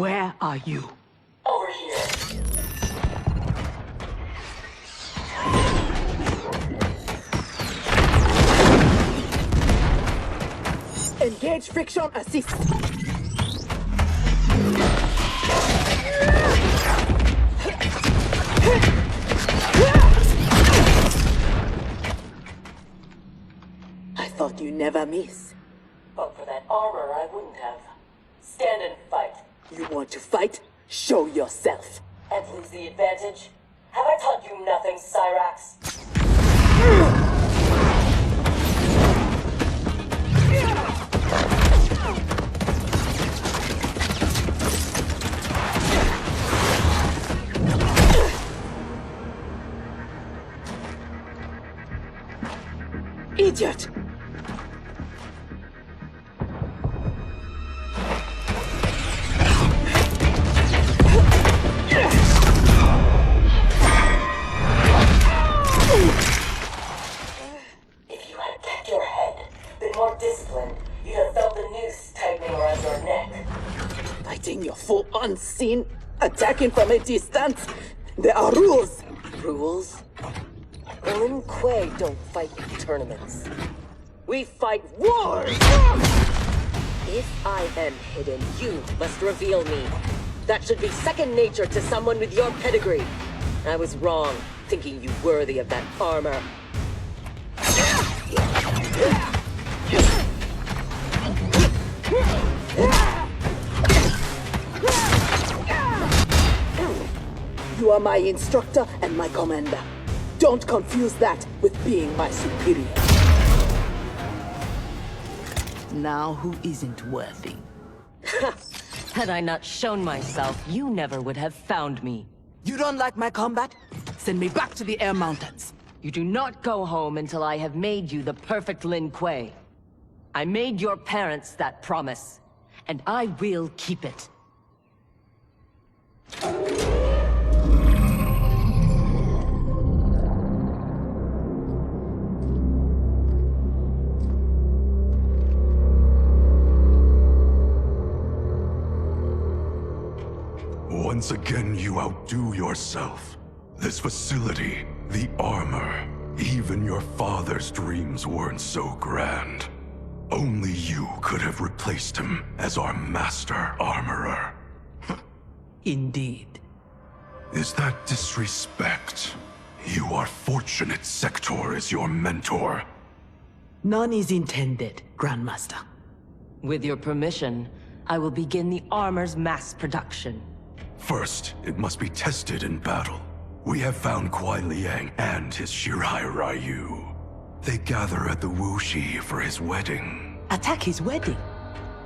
Where are you? Over here. Engage friction assist. I thought you never miss. But for that armor, I wouldn't have. Stand and fight. You want to fight? Show yourself. And lose the advantage? Have I taught you nothing, Cyrax? Idiot! If you had kept your head, been more disciplined, you'd have felt the noose tightening around your neck. Fighting your foe unseen, attacking from a distance. There are rules. Rules? Lin Kuei don't fight in tournaments. We fight wars! If I am hidden, you must reveal me. That should be second nature to someone with your pedigree. I was wrong, thinking you worthy of that armor. You are my instructor and my commander. Don't confuse that with being my superior. Now who isn't worthy? Had I not shown myself, you never would have found me. You don't like my combat? Send me back to the Air Mountains. You do not go home until I have made you the perfect Lin Kuei. I made your parents that promise, and I will keep it. Once again, you outdo yourself. This facility, the armor, even your father's dreams weren't so grand. Only you could have replaced him as our master armorer. Indeed. Is that disrespect? You are fortunate Sector is your mentor. None is intended, Grandmaster. With your permission, I will begin the armor's mass production. First, it must be tested in battle. We have found Kuai Liang and his Shirai Ryu. They gather at the Wuxi for his wedding. Attack his wedding?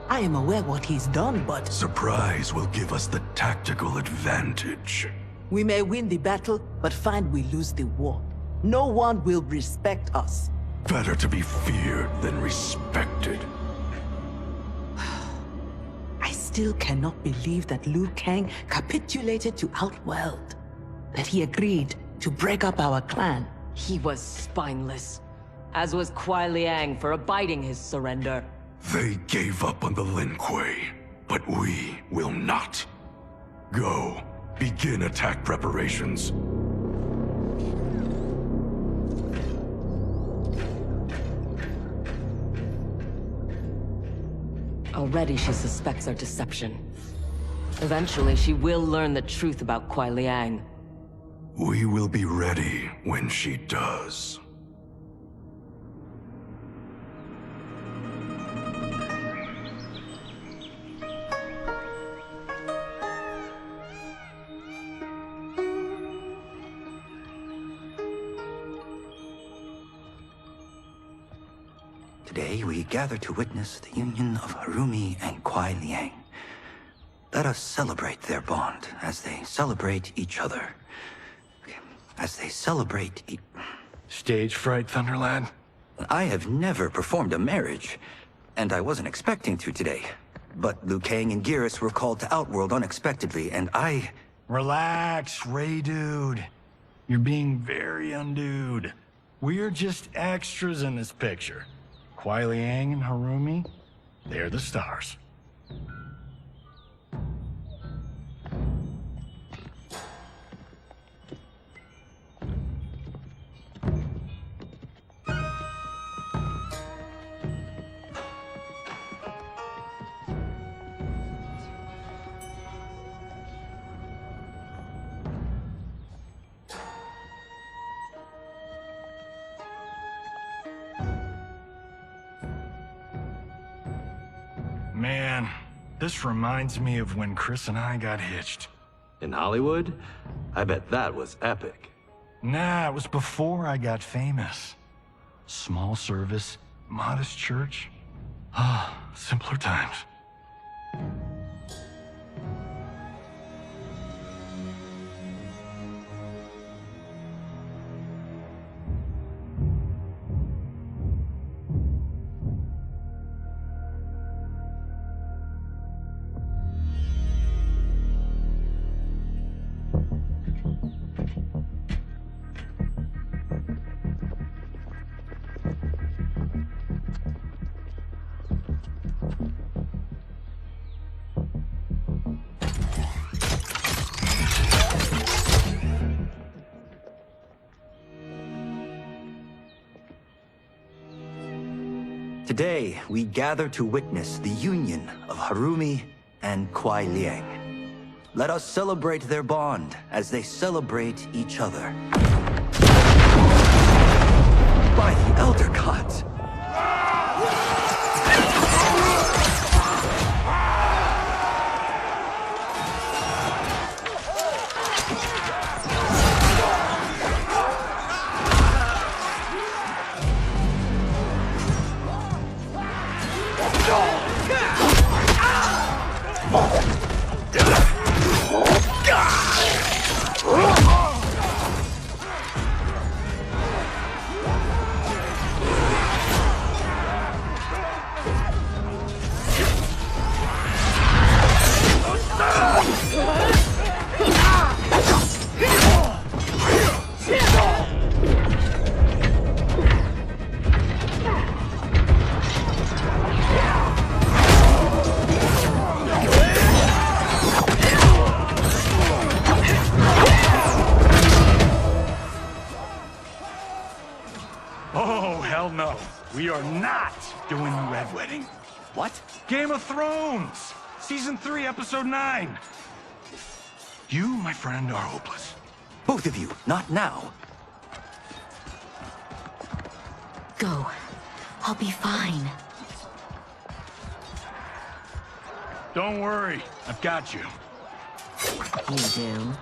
I am aware what he's done, but... Surprise will give us the tactical advantage. We may win the battle, but find we lose the war. No one will respect us. Better to be feared than respected. I still cannot believe that Liu Kang capitulated to Outworld. That he agreed to break up our clan. He was spineless, as was Kuai Liang for abiding his surrender. They gave up on the Lin Kuei, but we will not. Go, begin attack preparations. Already she suspects our deception. Eventually she will learn the truth about Kuai Liang. We will be ready when she does. Today, we gather to witness the union of Harumi and Kuai Liang. Let us celebrate their bond as they celebrate each other. As they celebrate Stage fright, Thunderlad? I have never performed a marriage, and I wasn't expecting to today. But Liu Kang and Geras were called to Outworld unexpectedly, and I... Relax, Ray dude. You're being very undude. We're just extras in this picture. Kuai Liang and Harumi, they're the stars. Man, this reminds me of when Chris and I got hitched. In Hollywood? I bet that was epic. Nah, it was before I got famous. Small service, modest church. Ah, simpler times. Today, we gather to witness the union of Harumi and Kuai Liang. Let us celebrate their bond as they celebrate each other. By the Elder Gods! Oh, hell no. We are not doing the Red Wedding. What? Game of Thrones! Season 3, Episode 9. You, my friend, are hopeless. Both of you, not now. Go. I'll be fine. Don't worry, I've got you. You do.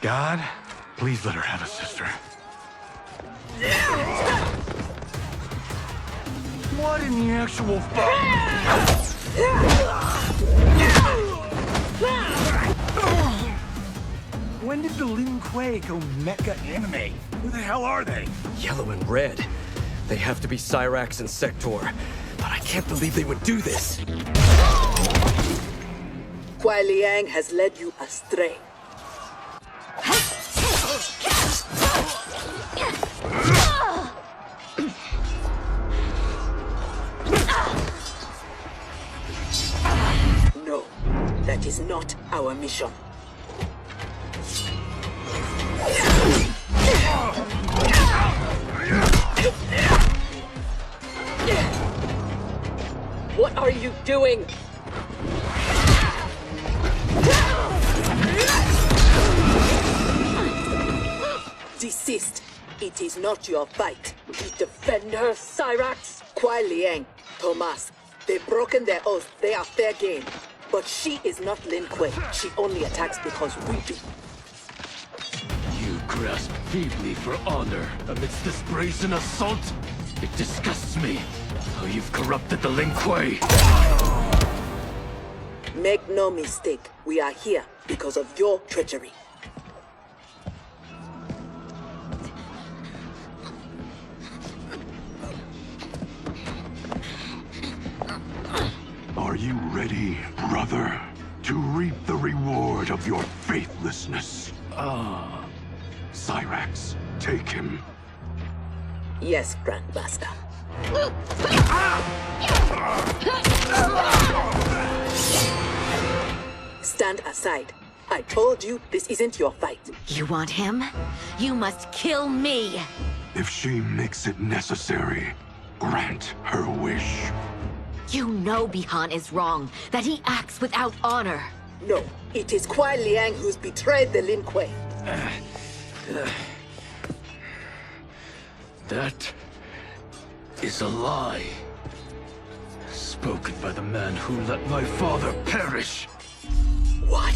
God, please let her have a sister. What in the actual fuck? When did the Lin Kuei go mecha anime? Who the hell are they? Yellow and red. They have to be Cyrax and Sector. But I can't believe they would do this. Kuai Liang has led you astray. No, that is not our mission. What are you doing? Desist. It is not your fight. We defend her, Cyrax. Kuai Liang, Thomas. They've broken their oath. They are fair game. But she is not Lin Kuei. She only attacks because we do. You grasp feebly for honor amidst this brazen assault? It disgusts me how you've corrupted the Lin Kuei. Make no mistake. We are here because of your treachery. Are you ready, brother, to reap the reward of your faithlessness? Cyrax, take him. Yes, Grandmaster. Stand aside. I told you this isn't your fight. You want him? You must kill me! If she makes it necessary, grant her wish. You know Bihan is wrong, that he acts without honor. No, it is Kuai Liang who's betrayed the Lin Kuei. That is a lie. Spoken by the man who let my father perish. What?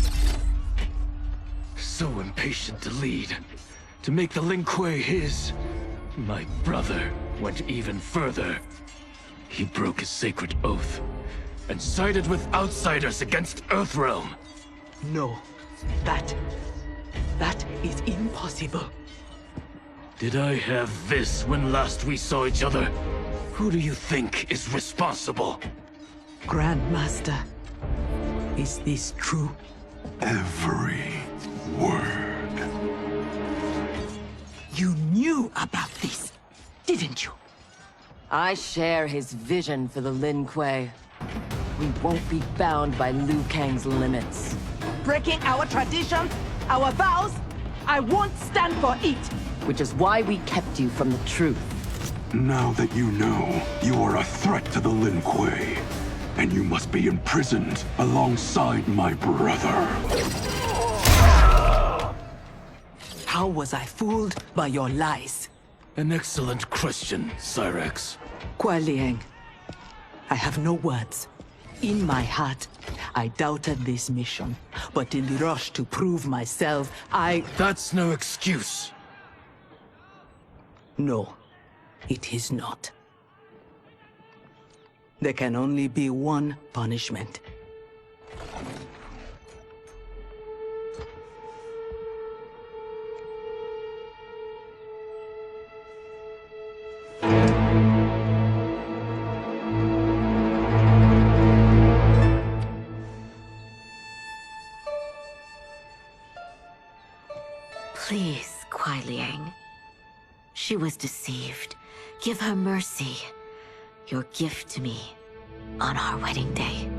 So impatient to lead, to make the Lin Kuei his. My brother went even further. He broke his sacred oath and sided with outsiders against Earthrealm. No, that is impossible. Did I have this when last we saw each other? Who do you think is responsible? Grandmaster, is this true? Every word. You knew about this, didn't you? I share his vision for the Lin Kuei. We won't be bound by Liu Kang's limits. Breaking our traditions, our vows, I won't stand for it. Which is why we kept you from the truth. Now that you know, you are a threat to the Lin Kuei, and you must be imprisoned alongside my brother. How was I fooled by your lies? An excellent question, Cyrax. Kuai Liang, I have no words. In my heart, I doubted this mission, but in the rush to prove myself, That's no excuse. No, it is not. There can only be one punishment. Please, Kuai Liang. She was deceived. Give her mercy. Your gift to me on our wedding day.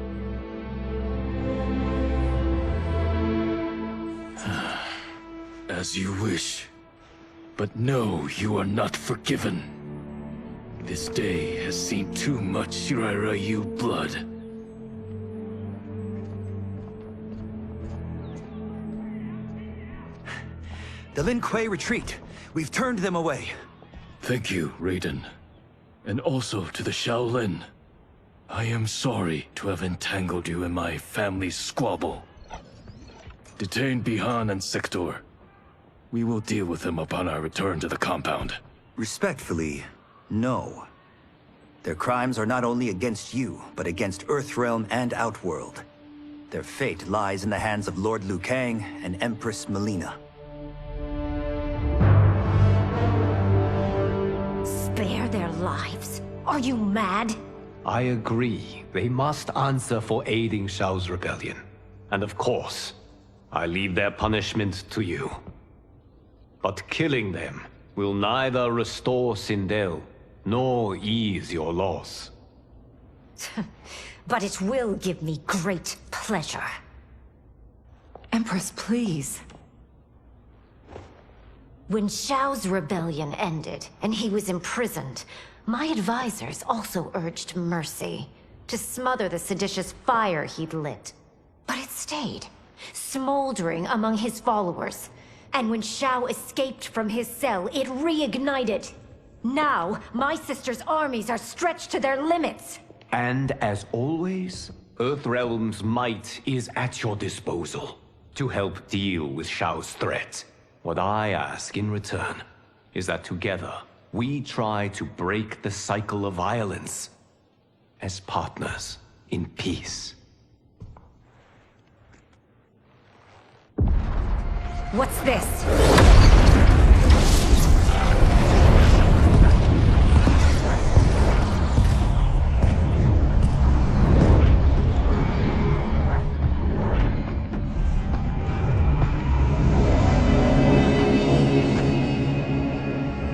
As you wish. But no, you are not forgiven. This day has seen too much Shirairyu blood. The Lin Kuei retreat. We've turned them away. Thank you, Raiden. And also to the Shaolin. I am sorry to have entangled you in my family's squabble. Detain Bihan and Sector. We will deal with them upon our return to the compound. Respectfully, no. Their crimes are not only against you, but against Earthrealm and Outworld. Their fate lies in the hands of Lord Liu Kang and Empress Melina. Spare their lives? Are you mad? I agree. They must answer for aiding Shao's rebellion. And of course, I leave their punishment to you. But killing them will neither restore Sindel, nor ease your loss. But it will give me great pleasure. Empress, please. When Shao's rebellion ended, and he was imprisoned, my advisors also urged mercy, to smother the seditious fire he'd lit. But it stayed, smoldering among his followers. And when Shao escaped from his cell, it reignited. Now, my sister's armies are stretched to their limits. And as always, Earthrealm's might is at your disposal to help deal with Shao's threat. What I ask in return is that together, we try to break the cycle of violence as partners in peace. What's this?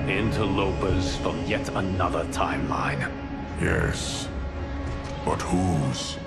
Interlopers from yet another timeline. Yes, but whose?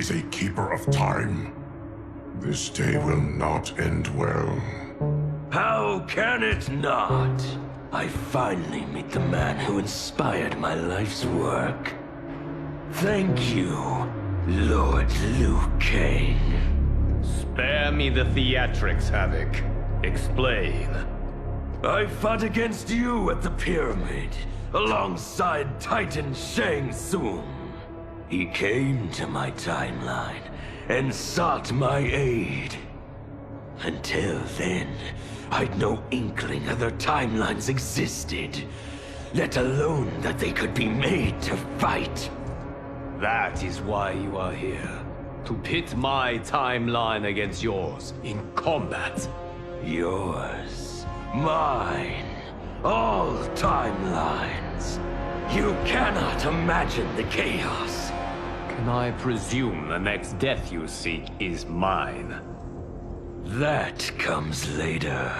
is a keeper of time. This day will not end well. How can it not? I finally meet the man who inspired my life's work. Thank you, Lord Liu Kang. Spare me the theatrics, Havik. Explain. I fought against you at the pyramid, alongside Titan Shang Tsung. He came to my timeline and sought my aid. Until then, I'd no inkling other timelines existed, let alone that they could be made to fight. That is why you are here. To pit my timeline against yours in combat. Yours, mine, all timelines. You cannot imagine the chaos. Can I presume the next death you seek is mine? That comes later.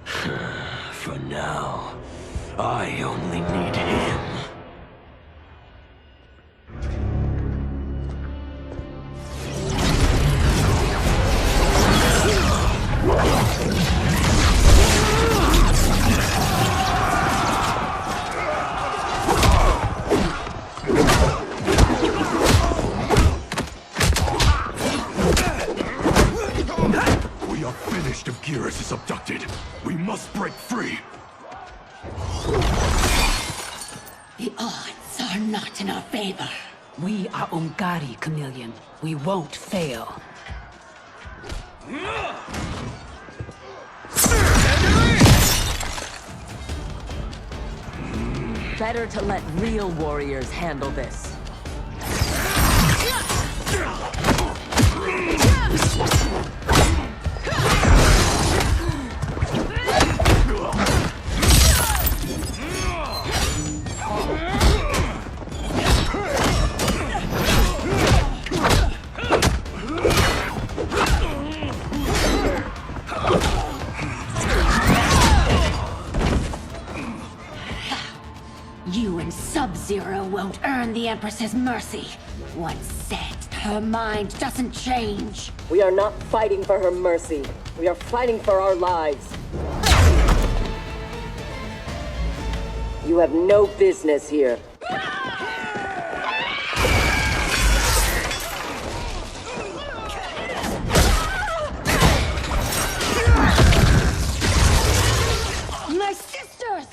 For now, I only need him. Is abducted. We must break free. The odds are not in our favor. We are Ungari, Chameleon. We won't fail. Better to let real warriors handle this. You and Sub-Zero won't earn the Empress's mercy. Once set, her mind doesn't change. We are not fighting for her mercy. We are fighting for our lives. You have no business here. My sisters!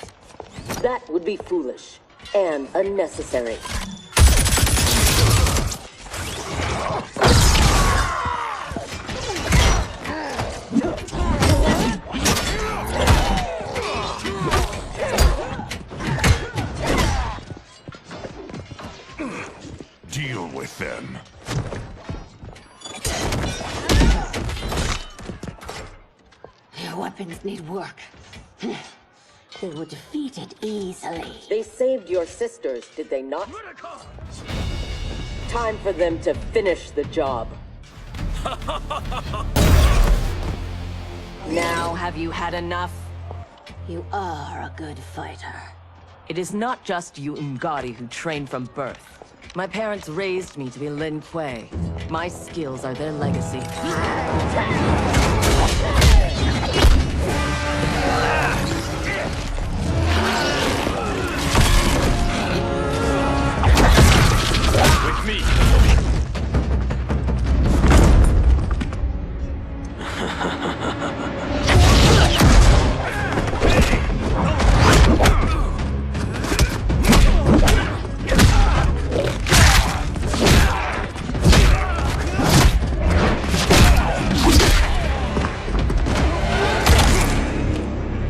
That would be foolish and unnecessary. Deal with them. Your weapons need work. They were defeated easily. They saved your sisters, did they not? Time for them to finish the job. Now have you had enough? You are a good fighter. It is not just you Ungari who train from birth. My parents raised me to be Lin Kuei. My skills are their legacy. With me!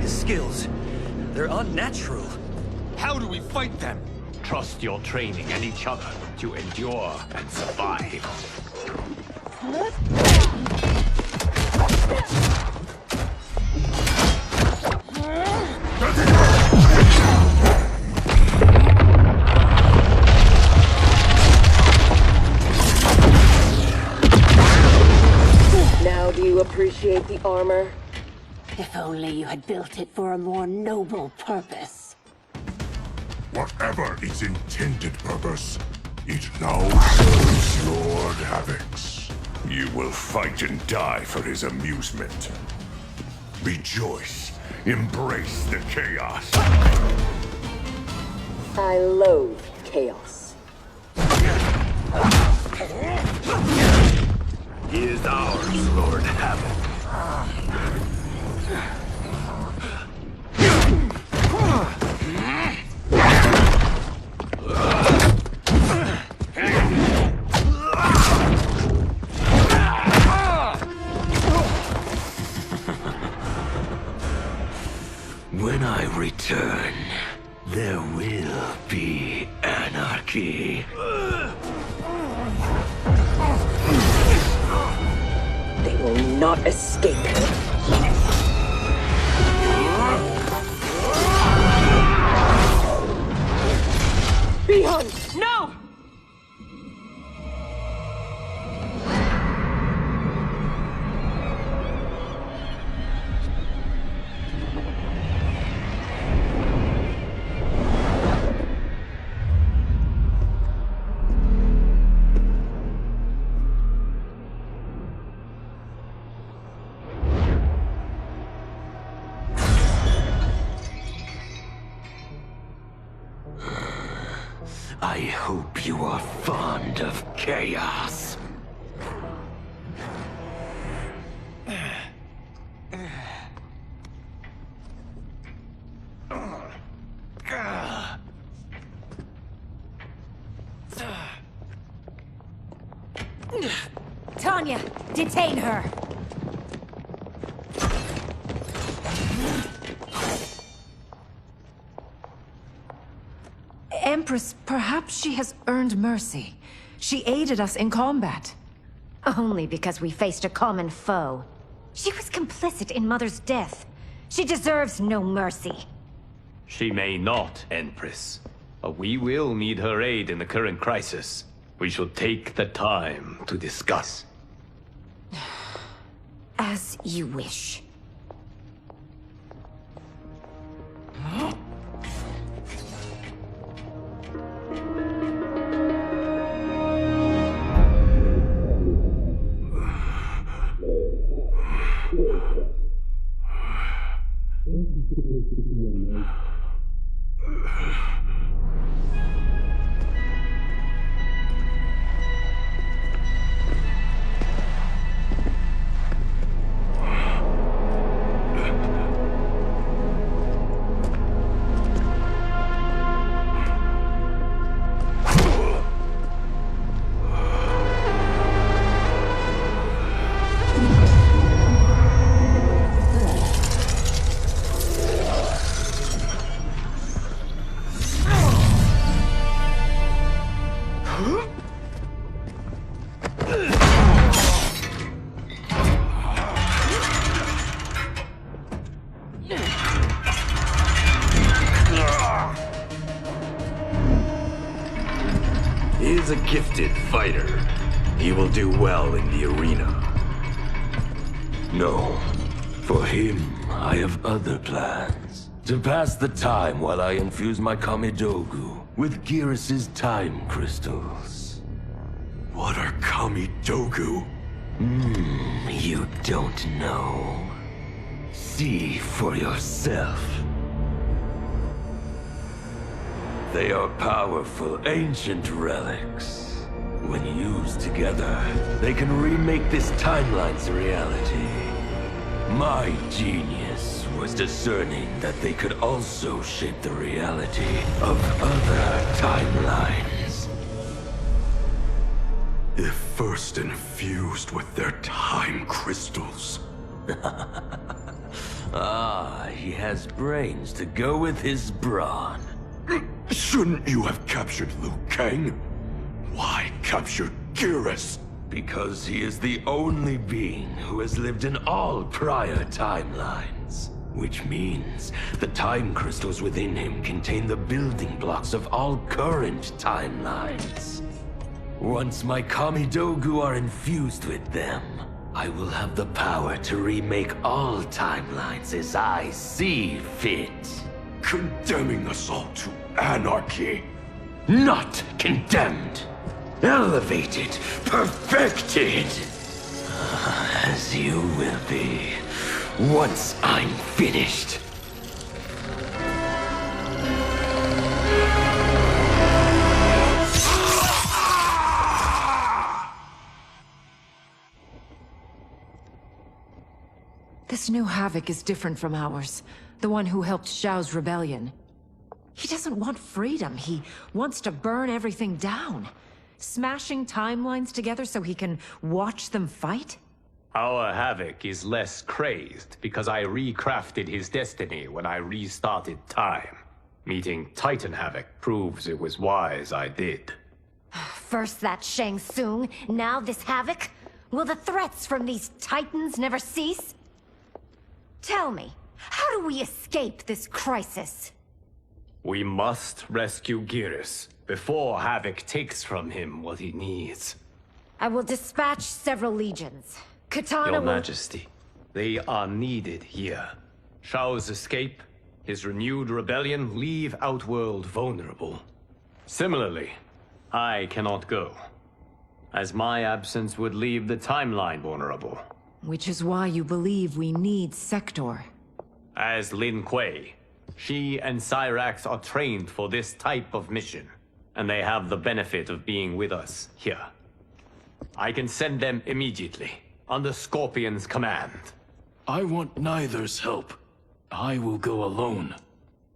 His skills, they're unnatural. How do we fight them? Trust your training and each other to endure and survive. Now do you appreciate the armor? If only you had built it for a more noble purpose. Whatever its intended purpose, It now serves Lord Havik. You will fight and die for his amusement. Rejoice. Embrace the chaos. I loathe chaos. He is ours, Lord Havik. When I return, there will be anarchy. They will not escape. Beyond! No! I hope you are fond of chaos. Tanya, detain her! Empress, perhaps she has earned mercy. She aided us in combat. Only because we faced a common foe. She was complicit in Mother's death. She deserves no mercy. She may not, Empress. But we will need her aid in the current crisis. We should take the time to discuss. As you wish. He is a gifted fighter. He will do well in the arena. No, for him, I have other plans. To pass the time while I infuse my Kamidogu with Gearus's time crystals. What are Kamidogu? You don't know. See for yourself. They are powerful, ancient relics. When used together, they can remake this timeline's reality. My genius was discerning that they could also shape the reality of other timelines. If first infused with their time crystals. He has brains to go with his brawn. Shouldn't you have captured Liu Kang? Why capture Gearus? Because he is the only being who has lived in all prior timelines. Which means the time crystals within him contain the building blocks of all current timelines. Once my Kamidogu are infused with them, I will have the power to remake all timelines as I see fit. Condemning us all to anarchy. Not condemned. Elevated, perfected. As you will be, once I'm finished. This new Havik is different from ours. The one who helped Xiao's rebellion. He doesn't want freedom. He wants to burn everything down. Smashing timelines together so he can watch them fight? Our Havik is less crazed because I recrafted his destiny when I restarted time. Meeting Titan Havik proves it was wise I did. First that Shang Tsung, now this Havik? Will the threats from these Titans never cease? Tell me, how do we escape this crisis? We must rescue Geras before Havik takes from him what he needs. I will dispatch several legions. Katana Your will... Majesty, they are needed here. Shao's escape, his renewed rebellion leave Outworld vulnerable. Similarly, I cannot go, as my absence would leave the timeline vulnerable. Which is why you believe we need Sector. As Lin Kuei, she and Cyrax are trained for this type of mission, and they have the benefit of being with us here. I can send them immediately, under Scorpion's command. I want neither's help. I will go alone.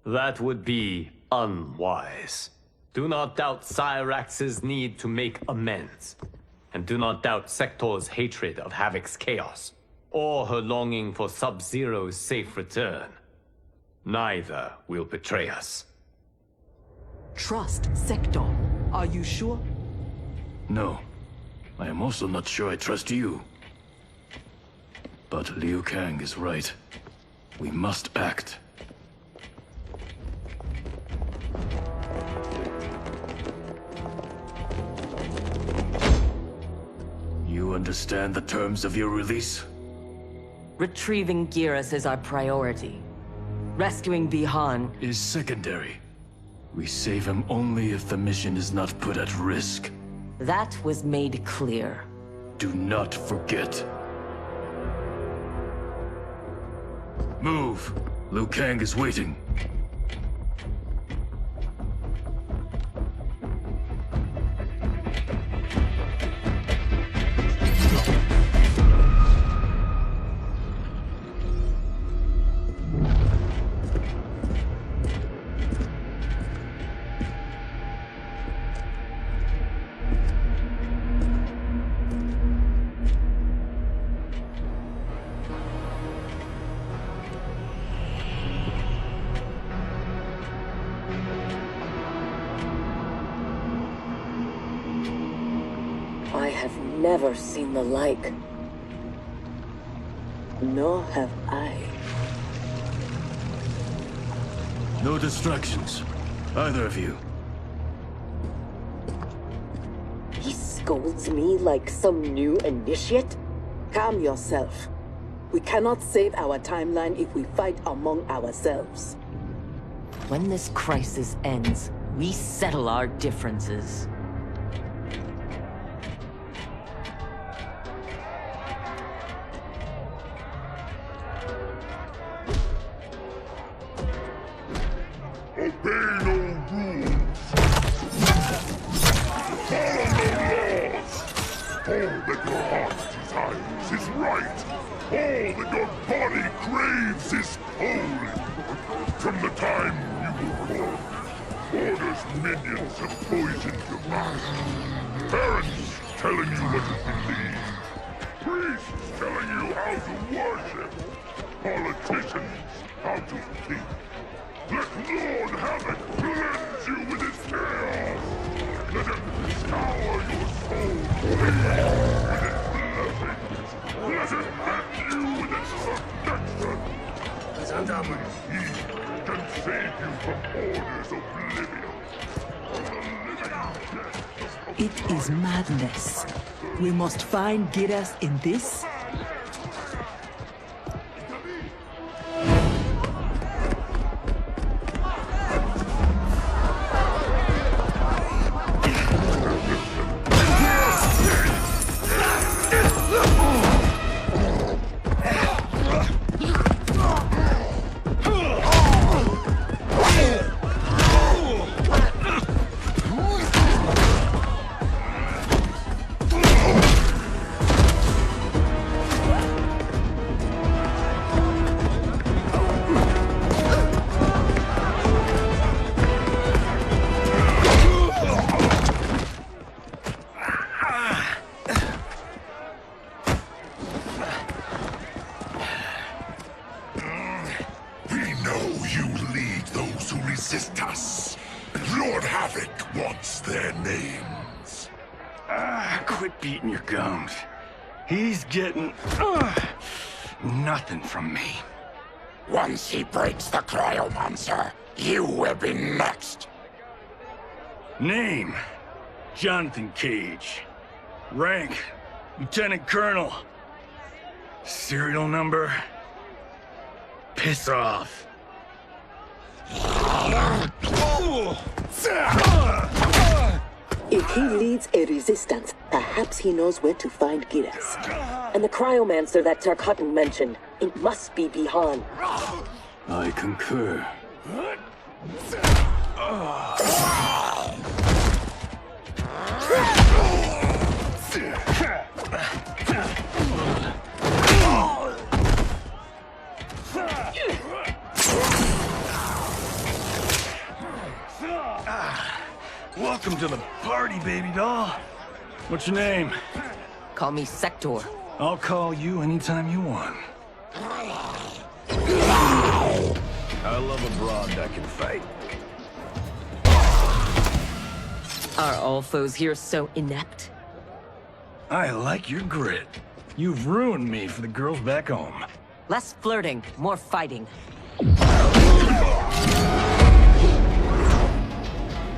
That would be unwise. Do not doubt Cyrax's need to make amends. And do not doubt Sector's hatred of Havik's chaos, or her longing for Sub-Zero's safe return. Neither will betray us. Trust Sector. Are you sure? No. I am also not sure I trust you. But Liu Kang is right. We must act. You understand the terms of your release? Retrieving Geras is our priority. Rescuing Bihan is secondary. We save him only if the mission is not put at risk. That was made clear. Do not forget. Move! Liu Kang is waiting. I have never seen the like. Nor have I. No distractions. Either of you. He scolds me like some new initiate? Calm yourself. We cannot save our timeline if we fight among ourselves. When this crisis ends, we settle our differences. Obey no rules. Follow no laws. All that your heart desires is right. All that your body craves is holy. From the time you were born, Order's minions have poisoned your mind. Parents telling you what to believe. Priests telling you how to worship. Politicians how to think. Let Lord Havik cleanse you with his chaos! Let him scour your soul with his blessings! Let him hand you with his protection! Only he can save you from Order's oblivion! It is madness. We must find Geras in this. beating your gums. He's getting nothing from me. Once he breaks the cryomonster, you will be next. Name: Jonathan Cage. Rank: Lieutenant Colonel. Serial number: piss off. If he leads a resistance, perhaps he knows where to find Giras. And the cryomancer that Tarkatan mentioned, it must be Bihan. I concur. Welcome to the party, baby doll. What's your name? Call me Sector. I'll call you anytime you want. I love a broad that can fight. Are all foes here so inept? I like your grit. You've ruined me for the girls back home. Less flirting, more fighting.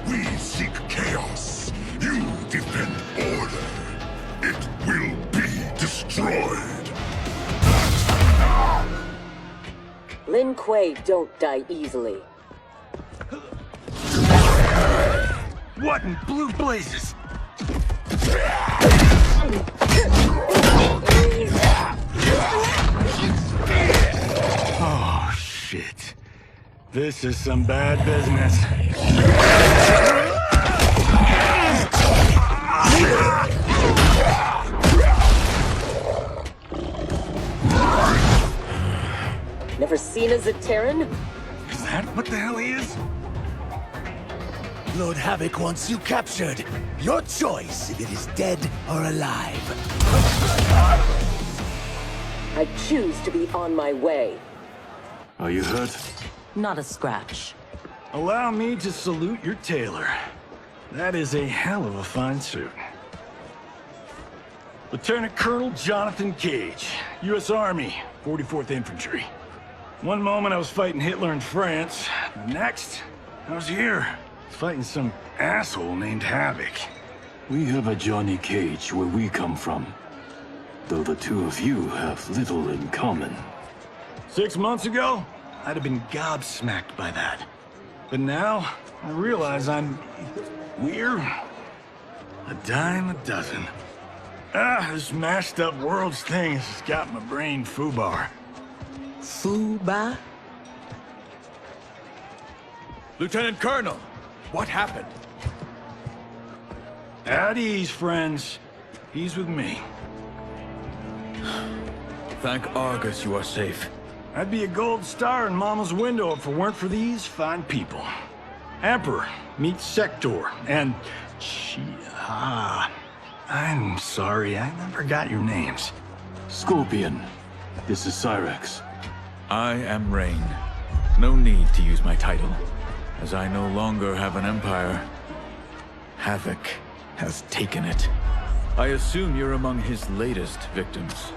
We seek chaos. You defend order. It will be destroyed. Lin Kuei don't die easily. What in blue blazes? Oh, shit. This is some bad business. Never seen a Zaterran? Is that what the hell he is? Lord Havik wants you captured. Your choice if it is dead or alive. I choose to be on my way. Are you hurt? Not a scratch. Allow me to salute your tailor. That is a hell of a fine suit. Lieutenant Colonel Jonathan Cage, U.S. Army, 44th Infantry. One moment I was fighting Hitler in France. The next, I was here, fighting some asshole named Havik. We have a Johnny Cage where we come from. Though the two of you have little in common. 6 months ago, I'd have been gobsmacked by that. But now, I realize I'm weird. A dime a dozen. This mashed up worlds thing has got my brain foobar. Fuba? Lieutenant Colonel, what happened? At ease, friends. He's with me. Thank Argus you are safe. I'd be a gold star in Mama's window if it weren't for these fine people. Emperor, meet Sector, and I'm sorry, I never got your names. Scorpion, this is Cyrax. I am Rain. No need to use my title, as I no longer have an empire. Havik has taken it. I assume you're among his latest victims.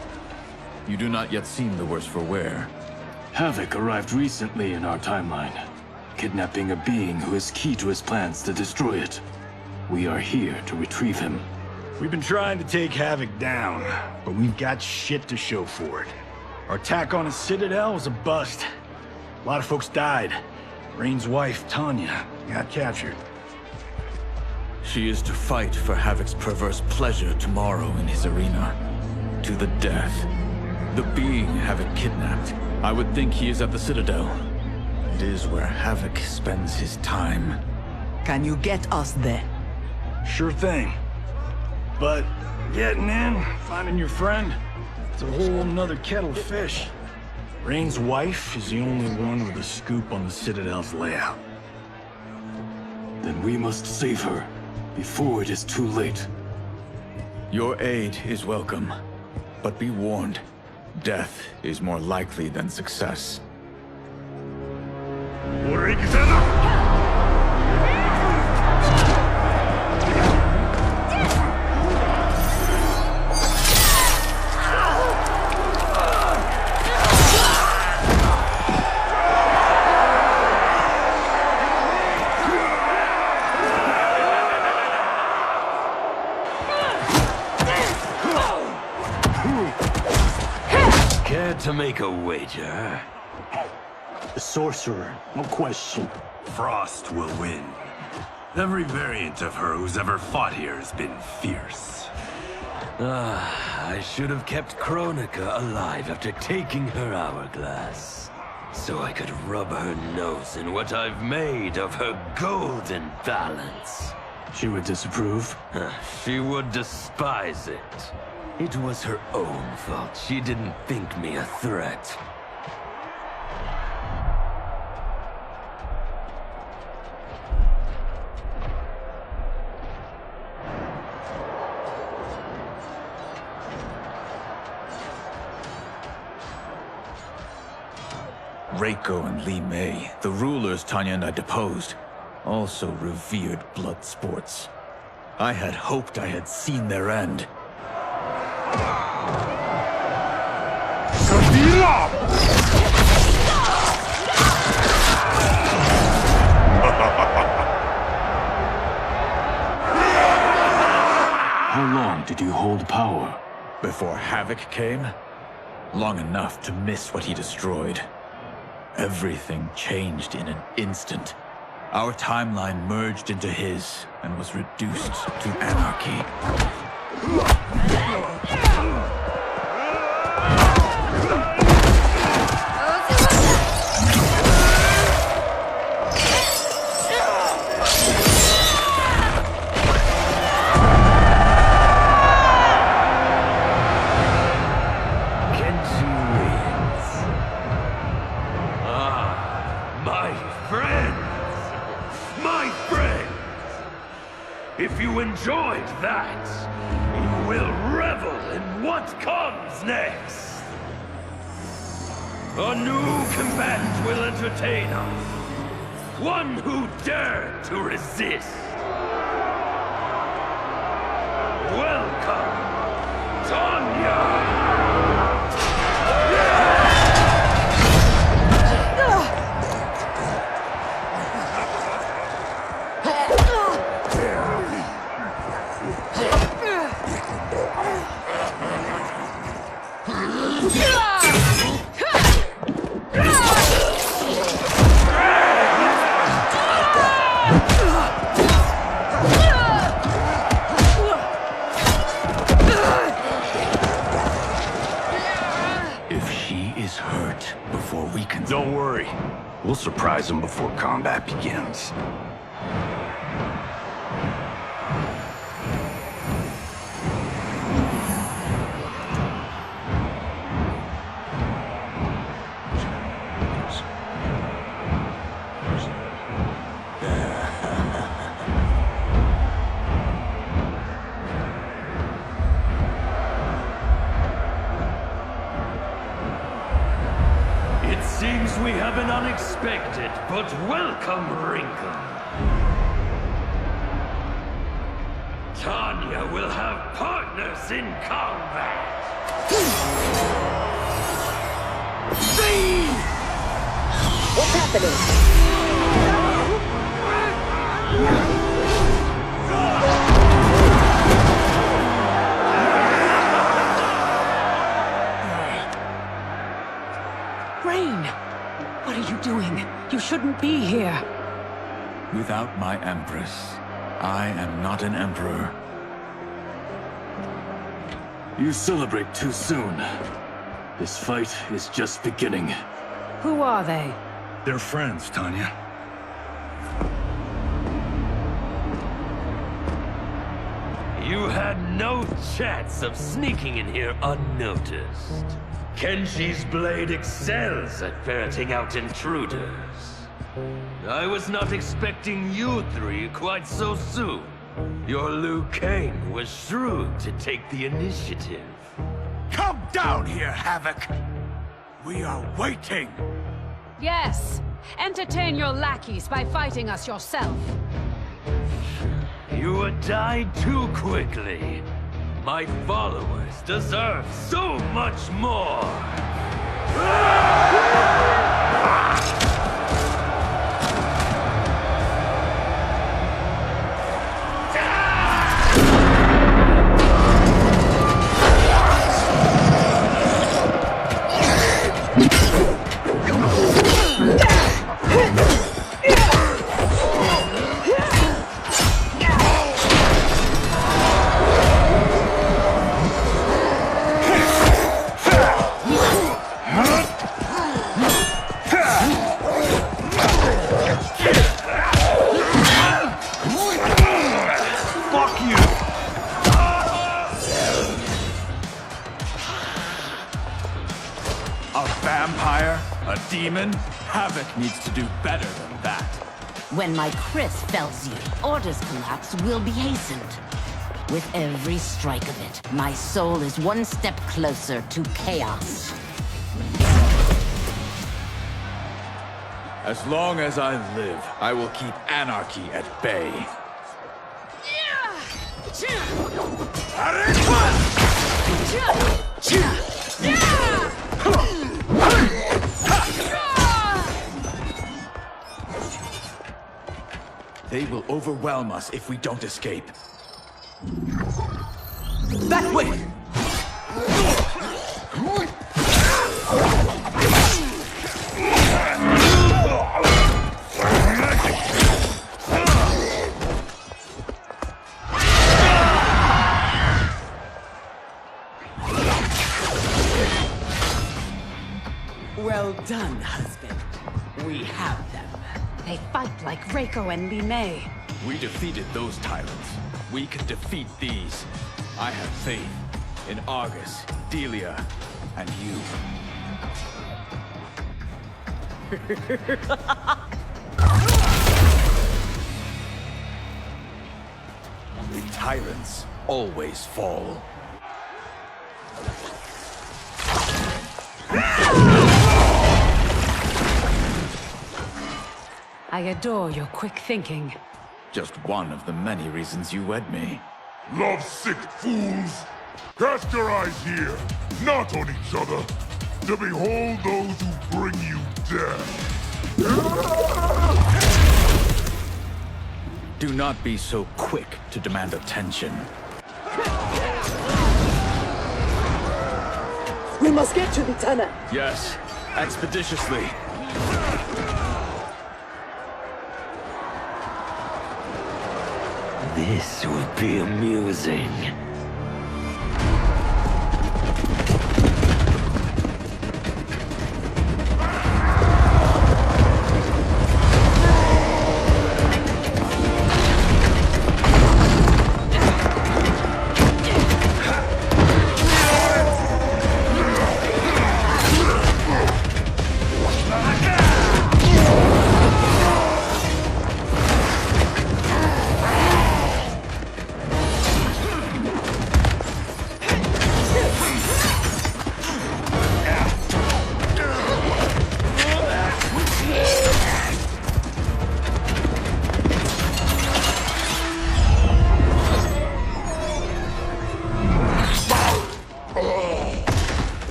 You do not yet seem the worse for wear. Havik arrived recently in our timeline, kidnapping a being who is key to his plans to destroy it. We are here to retrieve him. We've been trying to take Havik down, but we've got shit to show for it. Our attack on his citadel was a bust. A lot of folks died. Rain's wife, Tanya, got captured. She is to fight for Havik's perverse pleasure tomorrow in his arena. To the death. The being Havik kidnapped. I would think he is at the Citadel. It is where Havik spends his time. Can you get us there? Sure thing. But getting in, finding your friend, it's a whole nother kettle of fish. Rain's wife is the only one with a scoop on the Citadel's layout. Then we must save her, before it is too late. Your aid is welcome, but be warned. Death is more likely than success. Care to make a wager? The sorcerer, no question. Frost will win. Every variant of her who's ever fought here has been fierce. I should have kept Kronika alive after taking her hourglass. So I could rub her nose in what I've made of her golden balance. She would disapprove? She would despise it. It was her own fault. She didn't think me a threat. Reiko and Li Mei, the rulers Tanya and I deposed, also revered blood sports. I had hoped I had seen their end. How long did you hold power? Before Havik came? Long enough to miss what he destroyed. Everything changed in an instant. Our timeline merged into his and was reduced to anarchy. If you enjoyed that, you will revel in what comes next. A new combatant will entertain us. One who dared to resist. Welcome, Tanya! Don't worry. We'll surprise him before combat begins. Seems we have an unexpected but welcome wrinkle. Tanya will have partners in combat. What's happening? What are you doing? You shouldn't be here. Without my Empress, I am not an Emperor. You celebrate too soon. This fight is just beginning. Who are they? They're friends, Tanya. You had no chance of sneaking in here unnoticed. Kenshi's blade excels at ferreting out intruders. I was not expecting you three quite so soon. Your Liu Kang was shrewd to take the initiative. Come down here, Havik! We are waiting! Yes! Entertain your lackeys by fighting us yourself. You would die too quickly. My followers deserve so much more! A vampire? A demon? Havik needs to do better than that. When my Chris fells you, Order's collapse will be hastened. With every strike of it, my soul is one step closer to chaos. As long as I live, I will keep anarchy at bay. They will overwhelm us if we don't escape. That way! Well done, husband. We have them. They fight like Reiko and Li Mei. We defeated those tyrants. We can defeat these. I have faith in Argus, Delia, and you. The tyrants always fall. I adore your quick thinking. Just one of the many reasons you wed me. Love-sick fools! Cast your eyes here, not on each other, to behold those who bring you death. Do not be so quick to demand attention. We must get to the tunnel. Yes, expeditiously. This will be amusing.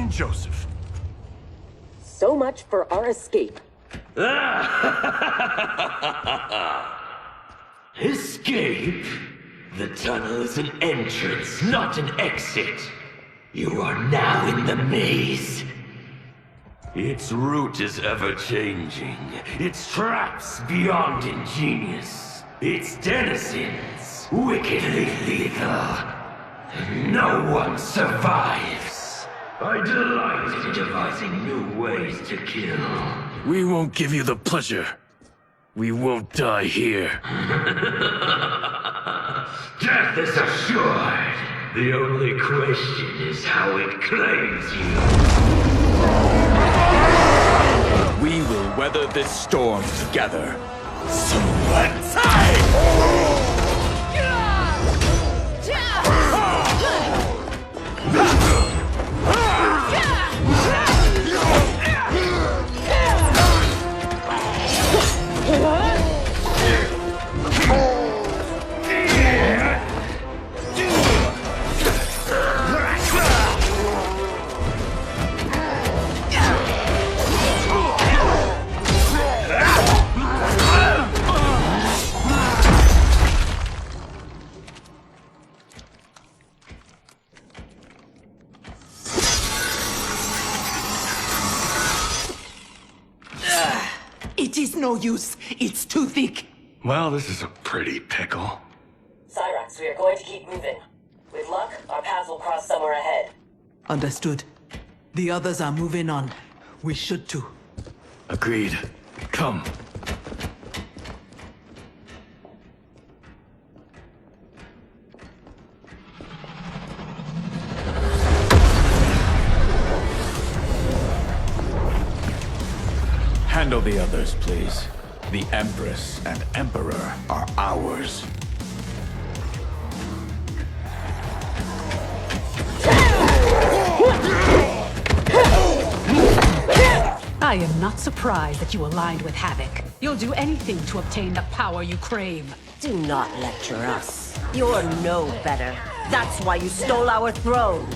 Joseph. So much for our escape. Escape? The tunnel is an entrance, not an exit. You are now in the maze. Its route is ever-changing. Its traps beyond ingenious. Its denizens wickedly lethal. No one survives. I delight in devising new ways to kill. We won't give you the pleasure. We won't die here. Death is assured. The only question is how it claims you. We will weather this storm together. It is no use. It's too thick. Well, this is a pretty pickle. Cyrax, we are going to keep moving. With luck, our paths will cross somewhere ahead. Understood. The others are moving on. We should too. Agreed. Come. Handle the others, please. The Empress and Emperor are ours. I am not surprised that you aligned with Havik. You'll do anything to obtain the power you crave. Do not lecture us. You're no better. That's why you stole our throne.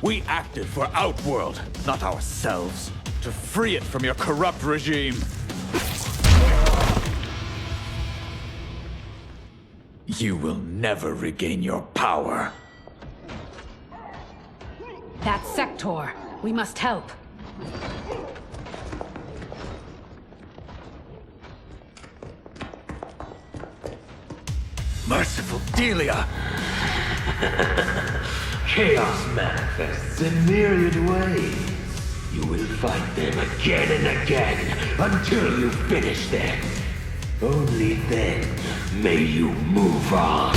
We acted for Outworld, not ourselves. To free it from your corrupt regime. You will never regain your power. That sector. We must help. Merciful Delia! Chaos manifests in myriad ways. You will fight them again and again until you finish them. Only then may you move on.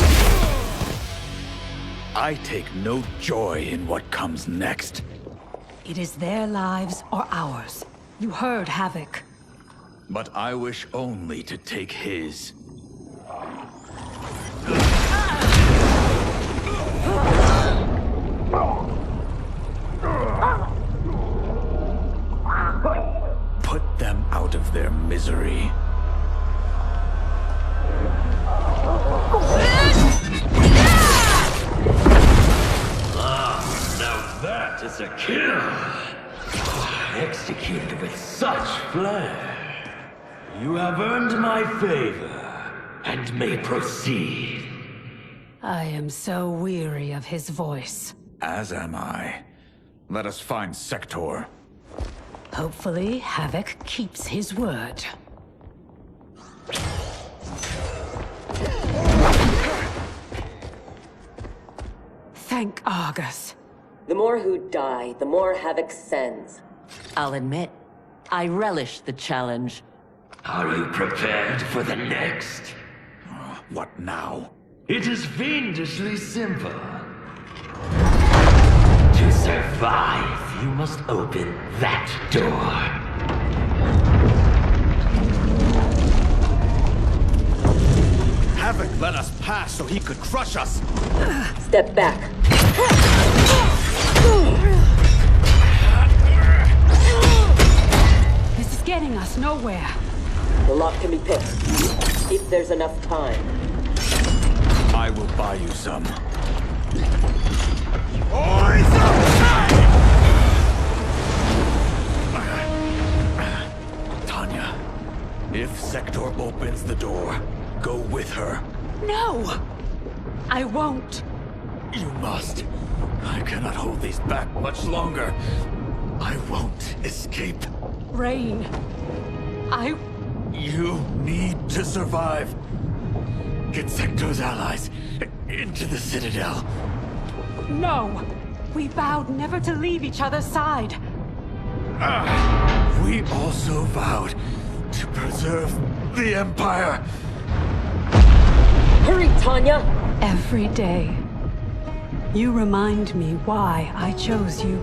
I take no joy in what comes next. It is their lives or ours. You heard Havik. But I wish only to take his. Put them out of their misery. Now that is a kill! Executed with such flair. You have earned my favor, and may proceed. I am so weary of his voice. As am I. Let us find Sector. Hopefully, Havik keeps his word. Thank Argus. The more who die, the more Havik sends. I'll admit, I relish the challenge. Are you prepared for the next? What now? It is fiendishly simple. To survive, you must open that door. Havik let us pass so he could crush us! Step back. This is getting us nowhere. The lock can be picked, if there's enough time. I will buy you some. Tanya, if Sector opens the door, go with her. No! I won't. You must. I cannot hold these back much longer. I won't escape. Rain. You need to survive. Get Sector's allies into the Citadel. No! We vowed never to leave each other's side. We also vowed to preserve the Empire. Hurry, Tanya! Every day, you remind me why I chose you.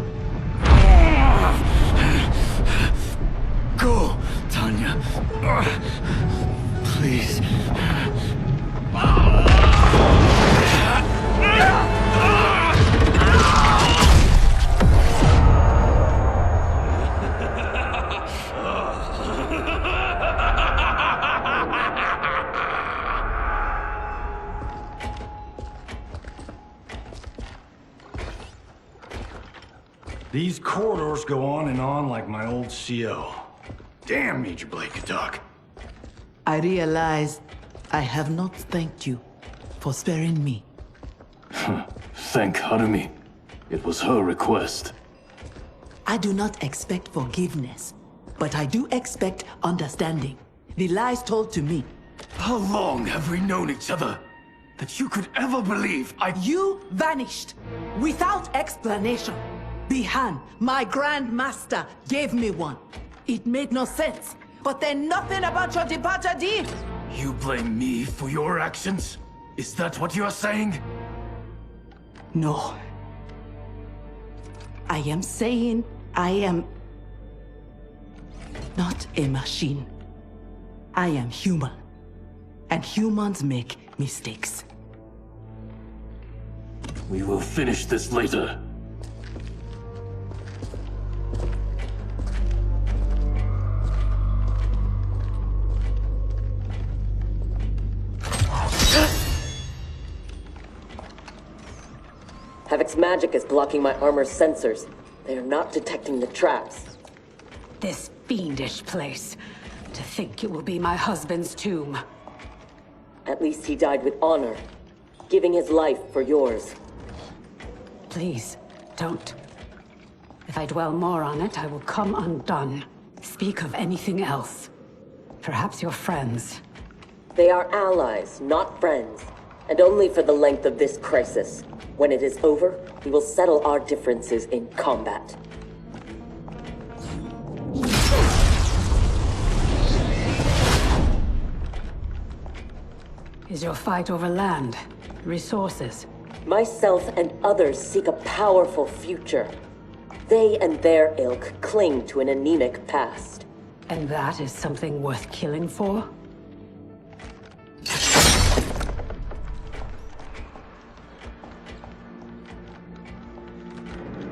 Go, Tanya. Please. These corridors go on and on like my old CO. Damn, Major Blake could talk. I realize I have not thanked you for sparing me. Thank Harumi. It was her request. I do not expect forgiveness, but I do expect understanding. The lies told to me. How long have we known each other? That you could ever believe You vanished without explanation. Bihan, my Grand Master, gave me one. It made no sense, but then nothing about your departure did. You blame me for your actions? Is that what you are saying? No. I am saying I am not a machine. I am human, and humans make mistakes. We will finish this later. Havik's magic is blocking my armor's sensors. They are not detecting the traps. This fiendish place. To think it will be my husband's tomb. At least he died with honor, giving his life for yours. Please, don't. If I dwell more on it, I will come undone. Speak of anything else. Perhaps your friends. They are allies, not friends. And only for the length of this crisis. When it is over, we will settle our differences in combat. Is your fight over land? Resources? Myself and others seek a powerful future. They and their ilk cling to an anemic past. And that is something worth killing for?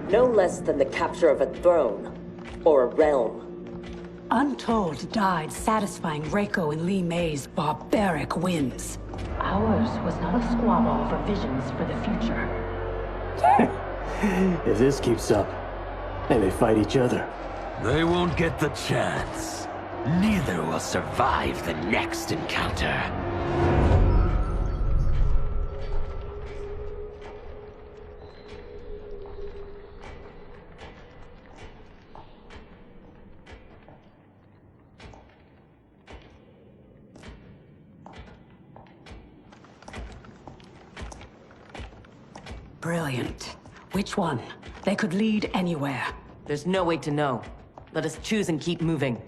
No less than the capture of a throne, or a realm. Untold died satisfying Reiko and Li Mei's barbaric whims. Ours was not a squabble over visions for the future. If this keeps up, they may fight each other. They won't get the chance. Neither will survive the next encounter. Brilliant. Which one? They could lead anywhere. There's no way to know. Let us choose and keep moving.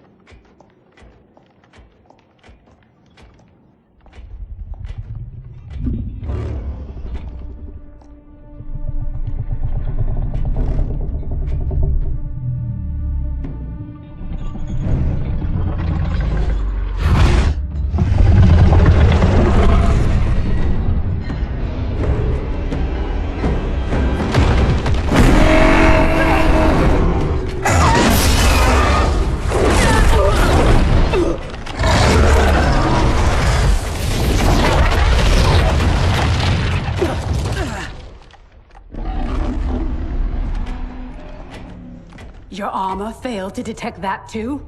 Your armor failed to detect that too?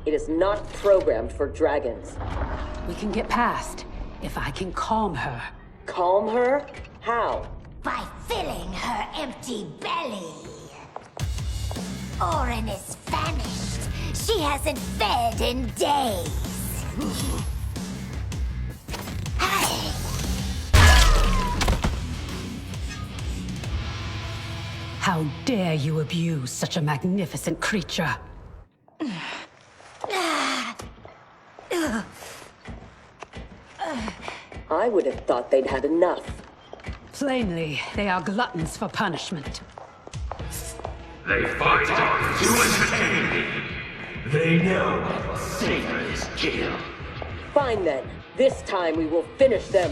It is not programmed for dragons. We can get past, if I can calm her. Calm her? How? By filling her empty belly. Orin is famished. She hasn't fed in days. How dare you abuse such a magnificent creature? I would have thought they'd had enough. Plainly, they are gluttons for punishment. They fight to entertain me. They know savor is kill. Fine then. This time we will finish them.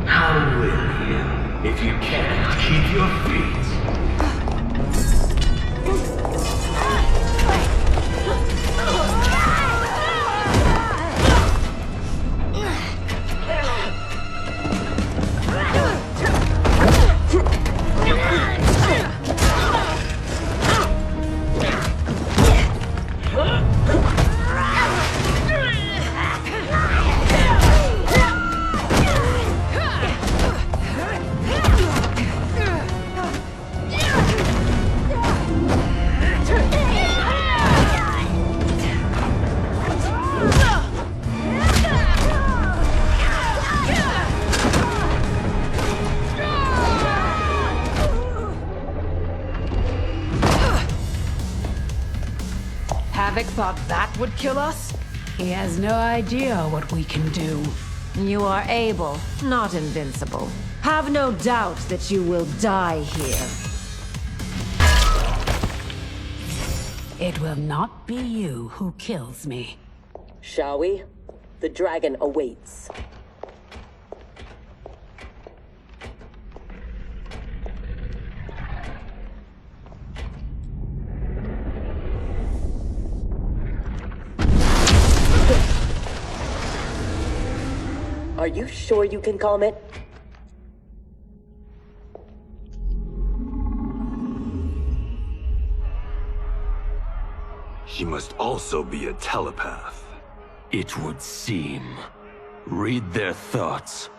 How will you? If you cannot keep your feet. Havik thought that would kill us? He has no idea what we can do. You are able, not invincible. Have no doubt that you will die here. It will not be you who kills me. Shall we? The dragon awaits. Are you sure you can calm it? She must also be a telepath. It would seem. Read their thoughts.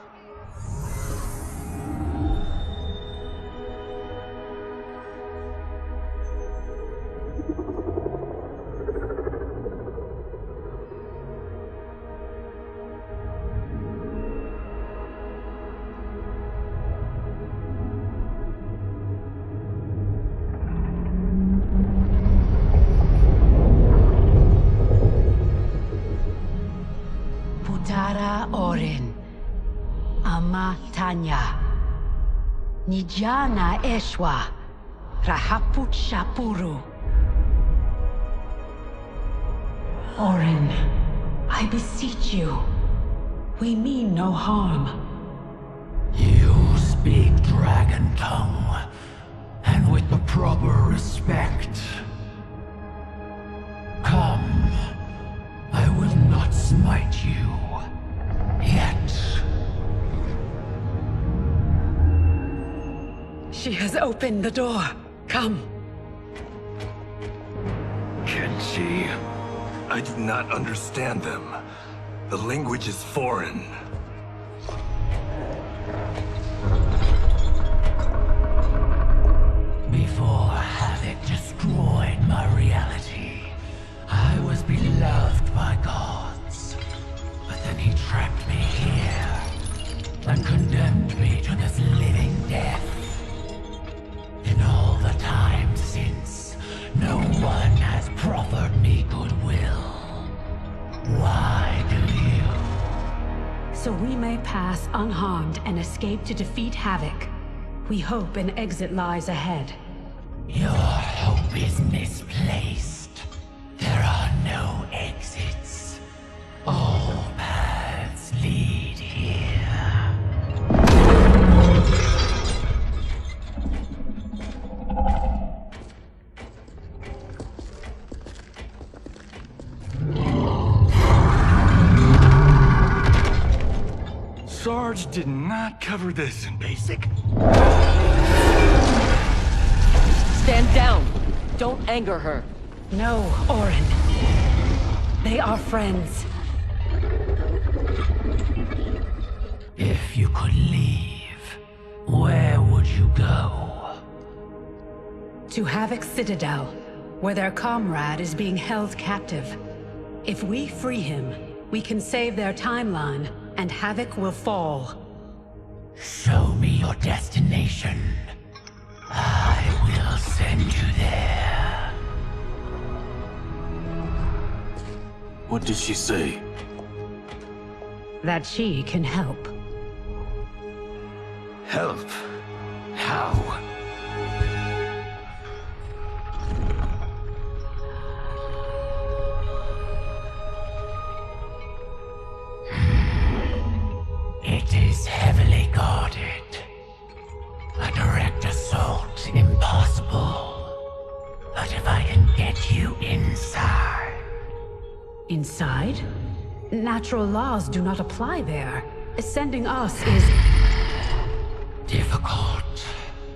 Putara Orin, Ama Tanya, Nijana Eshwa, Rahaput Shapuru. Orin, I beseech you, we mean no harm. You speak dragon tongue, and with the proper respect. Come, I will not smite you. Yet. She has opened the door. Come. Kenshi, I do not understand them. The language is foreign. Before Havik destroyed my reality, I was beloved by gods. But then he trapped me here and condemned me to this living death. In all the time since, no one has proffered me goodwill. Why do you? So we may pass unharmed and escape to defeat Havik. We hope an exit lies ahead. Your hope is misplaced. There are no exits. All paths lead here. Sarge did not cover this in basic. Stand down. Don't anger her. No, Orin. They are friends. If you could leave, where would you go? To Havik's Citadel, where their comrade is being held captive. If we free him, we can save their timeline, and Havik will fall. Show me your destination. I will send you there. What did she say? That she can help. Help? How? It is heavily guarded. A direct assault impossible. But if I can get you inside... Inside? Natural laws do not apply there. Sending us is... difficult,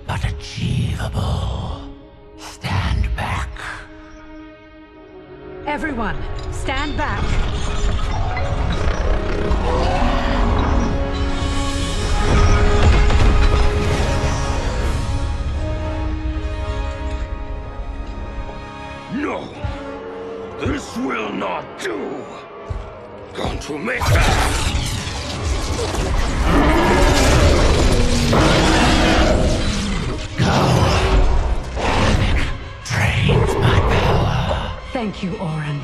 but achievable. Stand back. Everyone, stand back. No! This will not do! Going to make that! Drains my power. Thank you, Orin.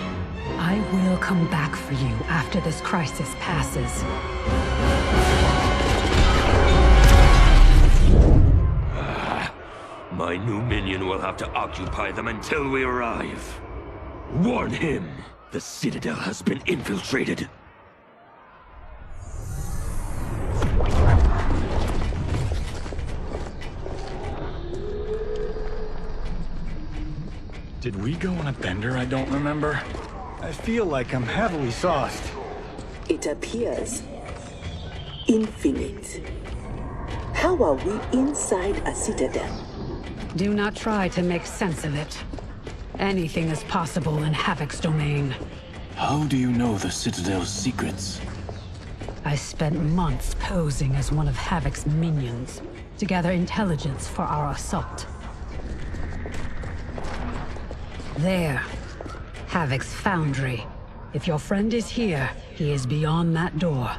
I will come back for you after this crisis passes. My new minion will have to occupy them until we arrive. Warn him! The Citadel has been infiltrated. Did we go on a bender I don't remember? I feel like I'm heavily sauced. It appears infinite. How are we inside a citadel? Do not try to make sense of it. Anything is possible in Havik's domain. How do you know the Citadel's secrets? I spent months posing as one of Havik's minions to gather intelligence for our assault. There. Havik's foundry. If your friend is here, he is beyond that door.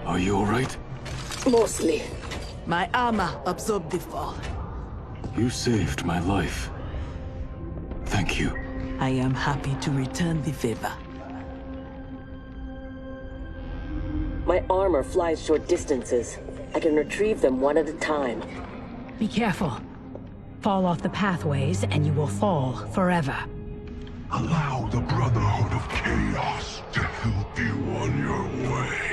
Are you alright? Mostly. My armor absorbed the fall. You saved my life. Thank you. I am happy to return the favor. My armor flies short distances. I can retrieve them one at a time. Be careful. Fall off the pathways and you will fall forever. Allow the Brotherhood of Chaos to help you on your way.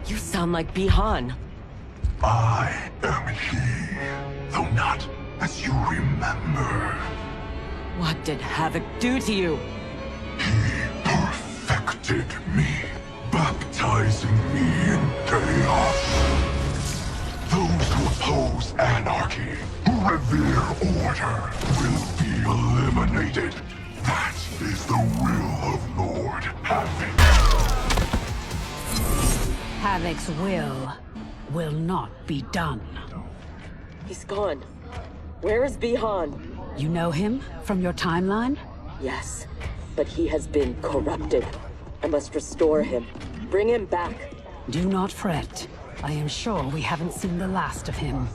You sound like Bihan. I am he, though not as you remember. What did Havik do to you? He perfected me, baptizing me in chaos. Those who oppose anarchy, who revere order, will be eliminated. That is the will of Lord Havik. Havik's will not be done. He's gone. Where is Bihan? You know him from your timeline? Yes, but he has been corrupted. I must restore him. Bring him back. Do not fret. I am sure we haven't seen the last of him.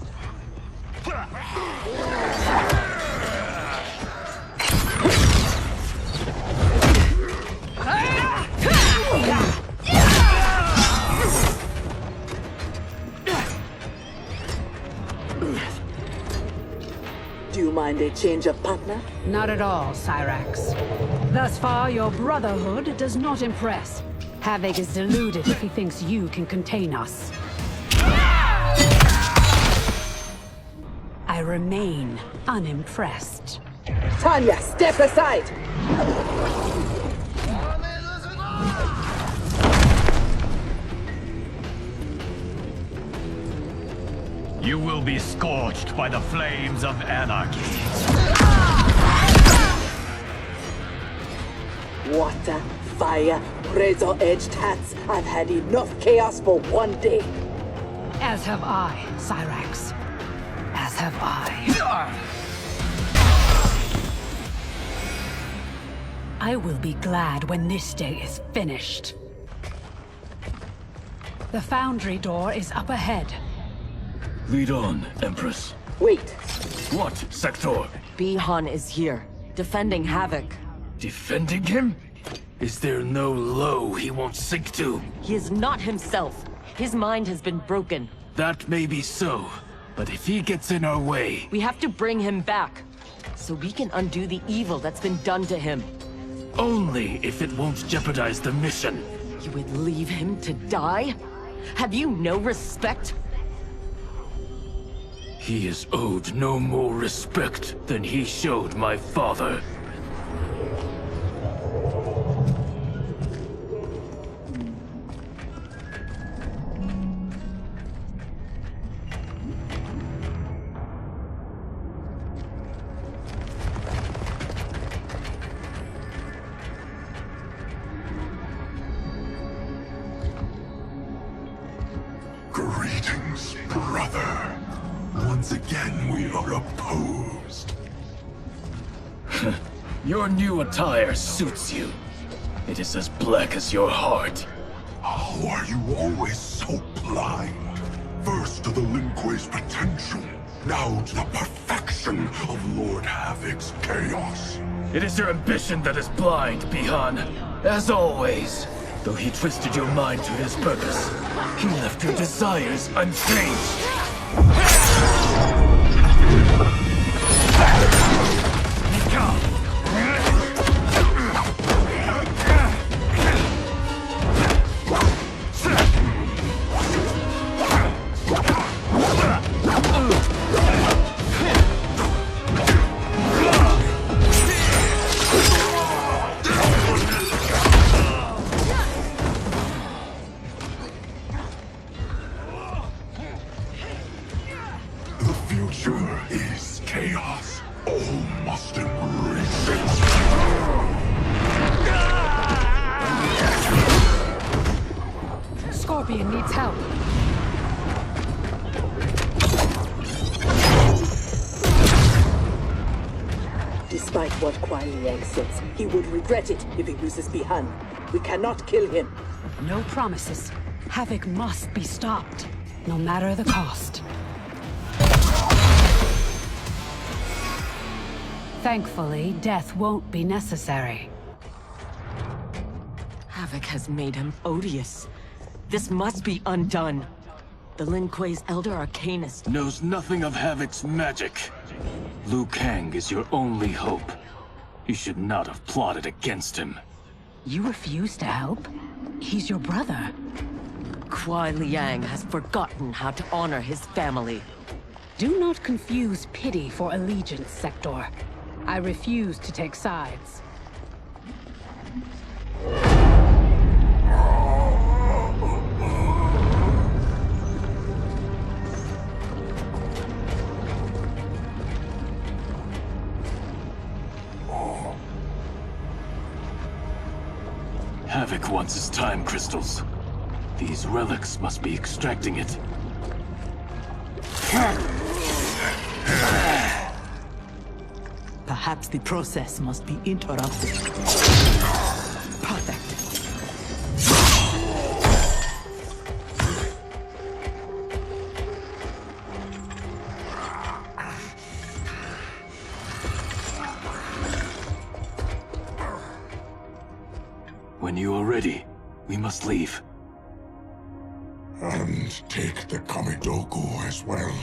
Do you mind a change of partner? Not at all, Cyrax. Thus far, your Brotherhood does not impress. Havik is deluded if he thinks you can contain us. I remain unimpressed. Tanya, step aside! You will be scorched by the flames of anarchy. Water, fire, razor-edged hats. I've had enough chaos for one day. As have I, Cyrax. As have I. I will be glad when this day is finished. The foundry door is up ahead. Lead on, Empress. Wait. What, Sector? Bihan is here, defending Havik. Defending him? Is there no low he won't sink to? He is not himself. His mind has been broken. That may be so, but if he gets in our way... We have to bring him back, so we can undo the evil that's been done to him. Only if it won't jeopardize the mission. You would leave him to die? Have you no respect? He is owed no more respect than he showed my father. Greetings, brother. Once again, we are opposed. Your new attire suits you. It is as black as your heart. How are you always so blind? First to the Lin Kuei's potential, now to the perfection of Lord Havik's chaos. It is your ambition that is blind, Bihan. As always. Though he twisted your mind to his purpose, he left your desires unchanged. Despite what Kuai Liang says, he would regret it if he loses Bihan. We cannot kill him. No promises. Havik must be stopped, no matter the cost. Thankfully, death won't be necessary. Havik has made him odious. This must be undone. The Lin Kuei's Elder Arcanist knows nothing of Havik's magic. Liu Kang is your only hope. You should not have plotted against him. You refuse to help? He's your brother. Kuai Liang has forgotten how to honor his family. Do not confuse pity for allegiance, Sector. I refuse to take sides. Havik wants his time crystals. These relics must be extracting it. Perhaps the process must be interrupted. Perfect. When you are ready, we must leave. And take the Kamidogu as well.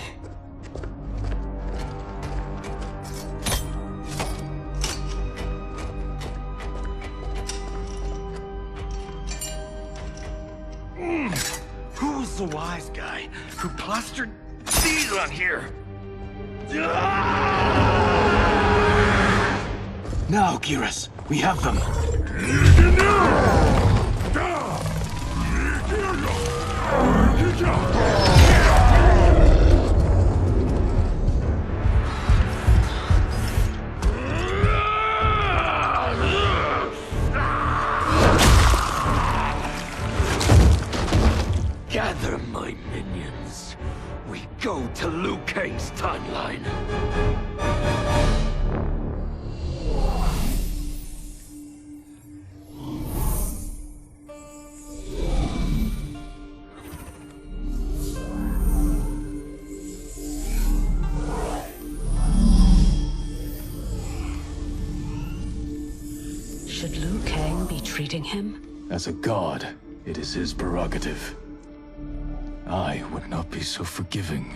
Who was the wise guy who plastered these on here? Now, Geras, we have them. Gather my minions. We go to Liu Kang's timeline. Should Liu Kang be treating him? As a god, it is his prerogative. I would not be so forgiving.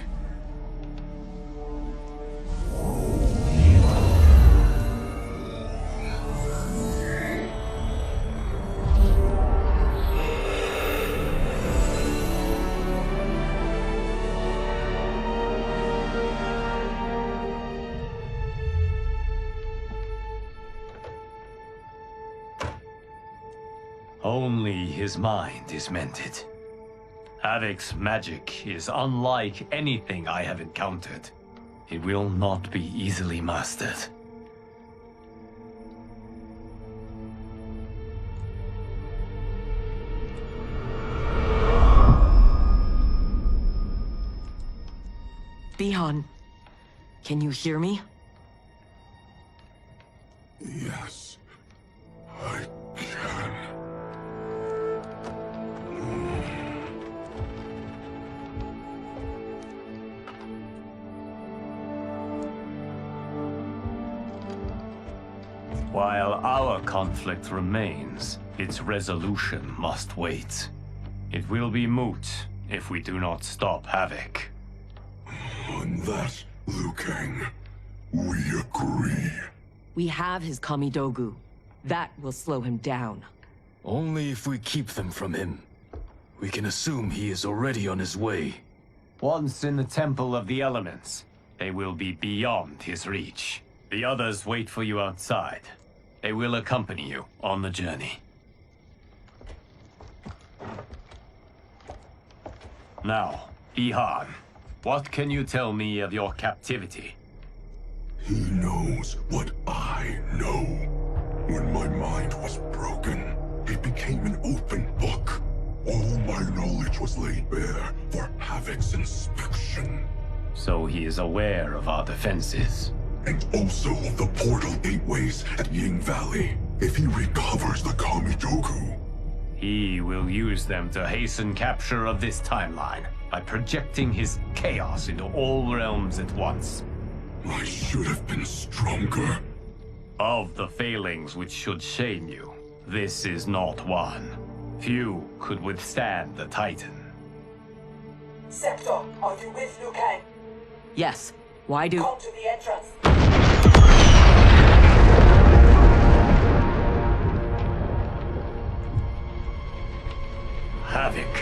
Only his mind is mended. Havik's magic is unlike anything I have encountered. It will not be easily mastered. Bihan, can you hear me? Yes, I can. While our conflict remains, its resolution must wait. It will be moot if we do not stop Havik. On that, Liu Kang, we agree. We have his Kamidogu. That will slow him down. Only if we keep them from him. We can assume he is already on his way. Once in the Temple of the Elements, they will be beyond his reach. The others wait for you outside. They will accompany you on the journey. Now, Bihan, what can you tell me of your captivity? He knows what I know. When my mind was broken, it became an open book. All my knowledge was laid bare for Havik's inspection. So he is aware of our defenses. And also of the portal gateways at Ying Valley. If he recovers the Kamidogu, he will use them to hasten capture of this timeline by projecting his chaos into all realms at once. I should have been stronger. Of the failings which should shame you, this is not one. Few could withstand the Titan. Sector, are you with Liu Kang? Yes. Why do... Come to the entrance. Havik.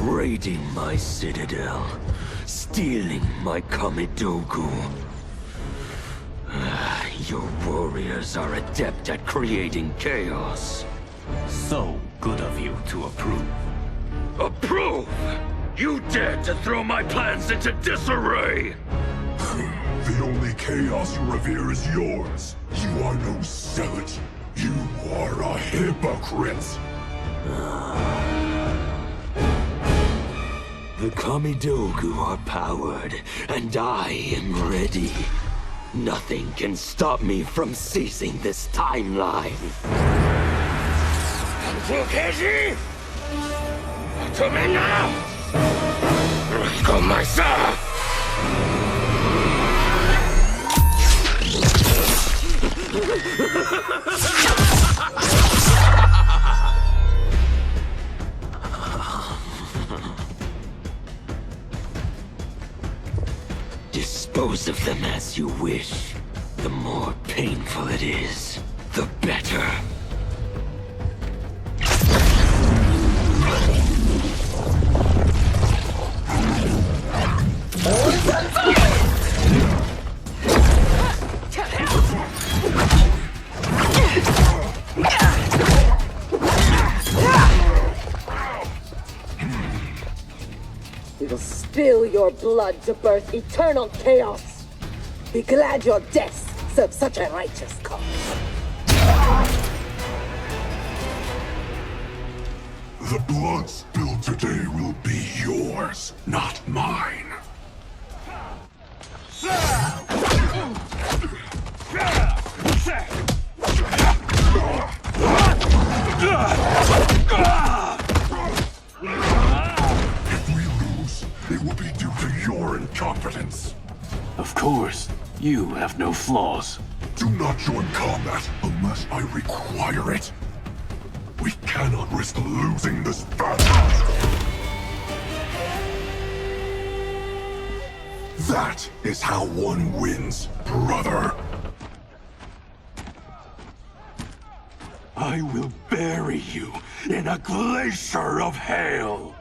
Raiding my citadel, stealing my Kamidogu. Your warriors are adept at creating chaos. So good of you to approve. Approve? You dared to throw my plans into disarray! The only chaos you revere is yours. You are no zealot. You are a hypocrite. The Kamidogu are powered, and I am ready. Nothing can stop me from seizing this timeline. Fukeshi! Come in now! Come myself! Dispose of them as you wish. The more painful it is, the better. We will spill your blood to birth eternal chaos. Be glad your deaths serve such a righteous cause. The blood spilled today will be yours, not mine. If we lose, it will be due to your incompetence. Of course. You have no flaws. Do not join combat unless I require it. We cannot risk losing this battle. That is how one wins, brother. I will bury you in a glacier of hail!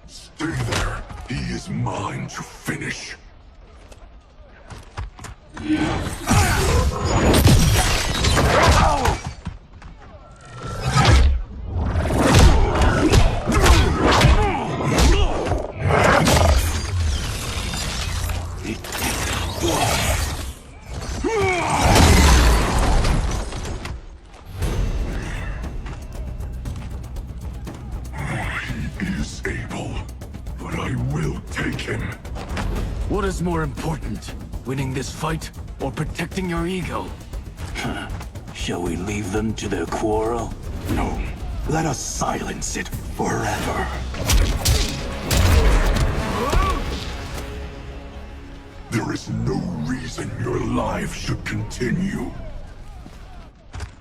Stay there. He is mine to finish. He is able, but I will take him. What is more important, winning this fight or protecting your ego? Shall we leave them to their quarrel? No. Let us silence it forever. There is no reason your life should continue.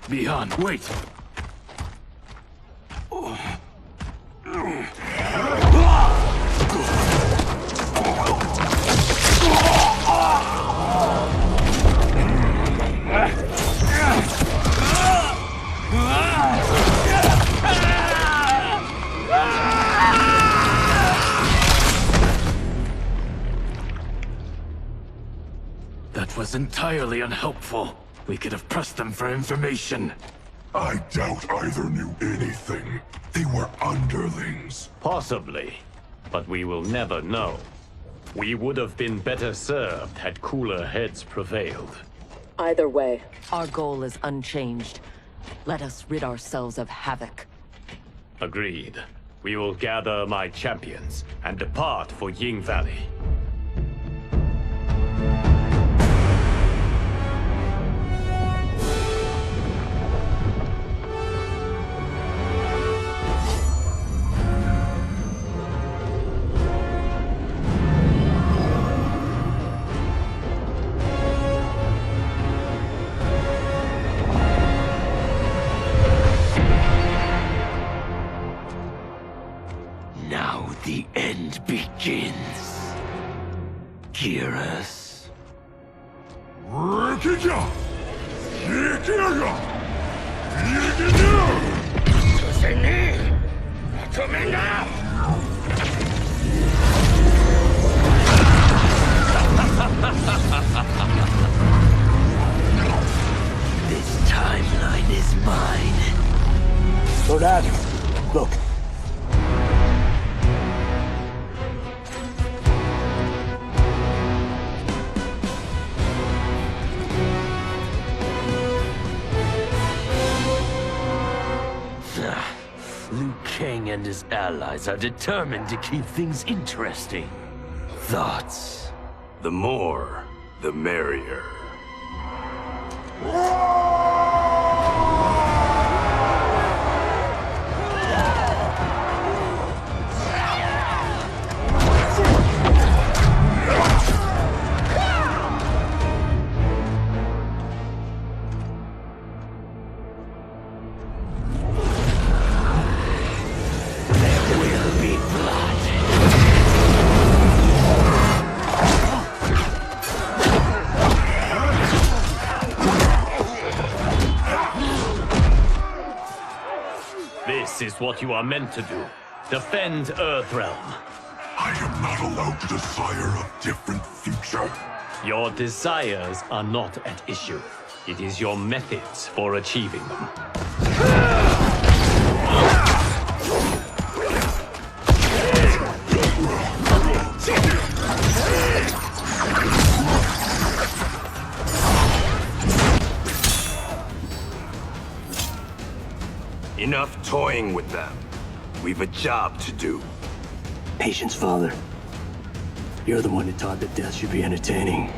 Bihan, wait! That was entirely unhelpful. We could have pressed them for information. I doubt either knew anything. They were underlings. Possibly, but we will never know. We would have been better served had cooler heads prevailed. Either way. Our goal is unchanged. Let us rid ourselves of Havik. Agreed. We will gather my champions and depart for Ying Valley. Now the end begins. Geras. This timeline is mine. Lord Adam, look. Liu Kang and his allies are determined to keep things interesting. Thoughts? The more, the merrier. This is what you are meant to do. Defend Earthrealm. I am not allowed to desire a different future. Your desires are not at issue. It is your methods for achieving them. Enough toying with them. We've a job to do. Patience, Father. You're the one who taught that death should be entertaining.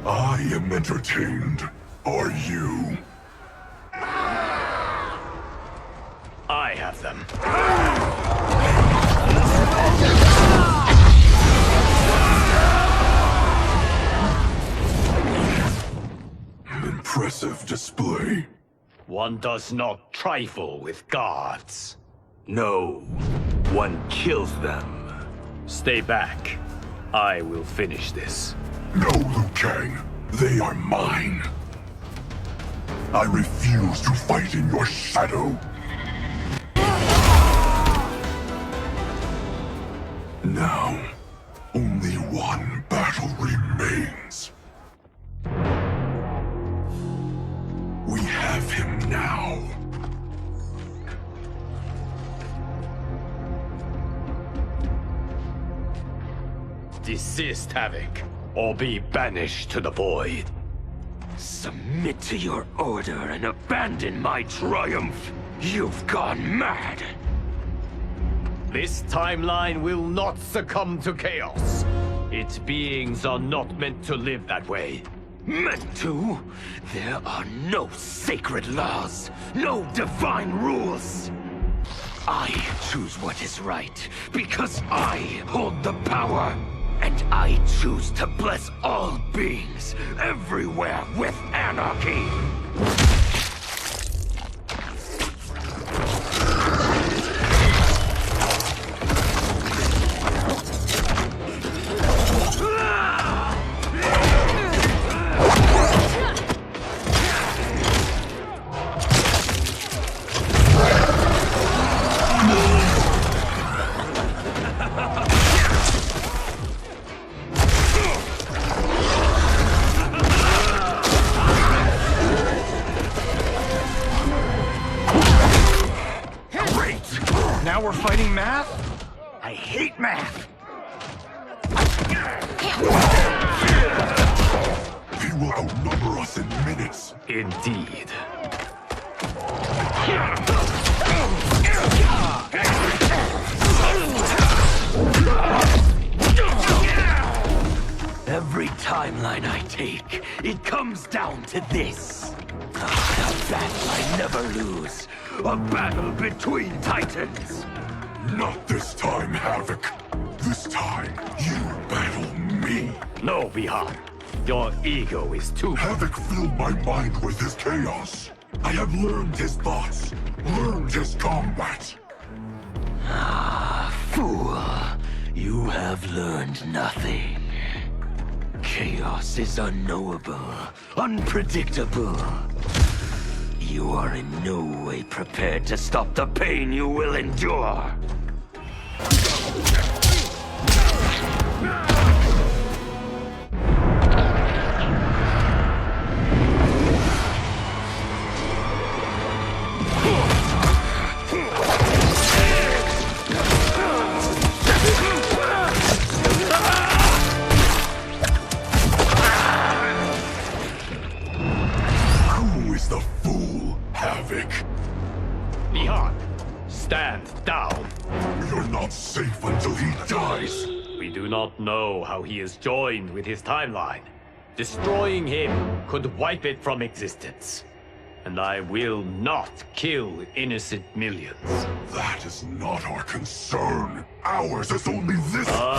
I am entertained. Are you? I have them. Impressive display. One does not trifle with gods. No, one kills them. Stay back. I will finish this. No, Liu Kang. They are mine. I refuse to fight in your shadow. Now, only one battle remains. We have him now. Desist, Havik, or be banished to the void. Submit to your order and abandon my triumph. You've gone mad. This timeline will not succumb to chaos. Its beings are not meant to live that way. Meant to? There are no sacred laws, no divine rules. I choose what is right, because I hold the power. And I choose to bless all beings, everywhere, with anarchy! Now we're fighting math? I hate math! He will outnumber us in minutes. Indeed. Every timeline I take, it comes down to this. A battle I never lose. A battle between titans. Not this time, Havik. This time, you battle me. No, Bihan. Your ego is too... Havik filled my mind with his chaos. I have learned his thoughts, learned his combat. Ah, fool. You have learned nothing. Chaos is unknowable, unpredictable. You are in no way prepared to stop the pain you will endure. Stand down. You're not safe until he dies. We do not know how he is joined with his timeline. Destroying him could wipe it from existence. And I will not kill innocent millions. That is not our concern. Ours is only this... Enough!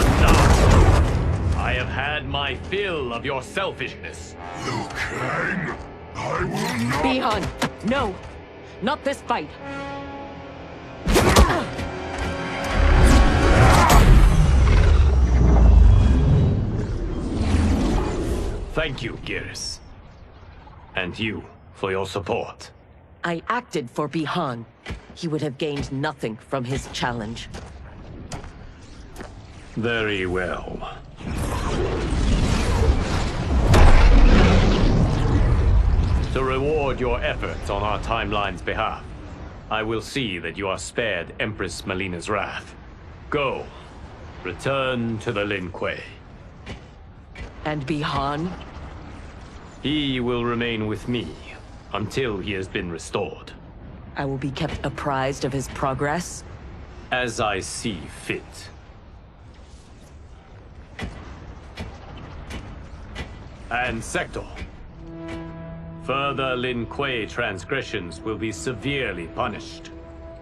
I have had my fill of your selfishness. Liu Kang, I will not... Bihan, no! Not this fight! Thank you, Geras. And you, for your support. I acted for Bihan. He would have gained nothing from his challenge. Very well. To reward your efforts on our timeline's behalf, I will see that you are spared Empress Melina's wrath. Go. Return to the Lin Kuei. And Bihan? He will remain with me until he has been restored. I will be kept apprised of his progress? As I see fit. And Sector. Further Lin Kuei transgressions will be severely punished.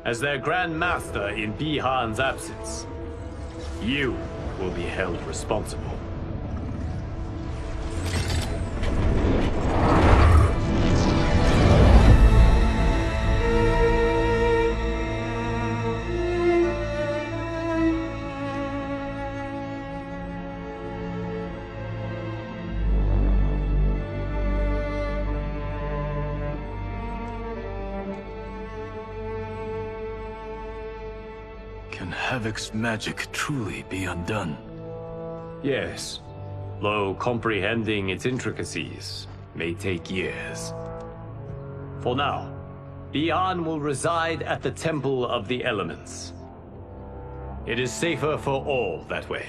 As their Grand Master in Bihan's absence, you will be held responsible. Havik's magic truly be undone? Yes, though comprehending its intricacies may take years. For now, Bihan will reside at the Temple of the Elements. It is safer for all that way.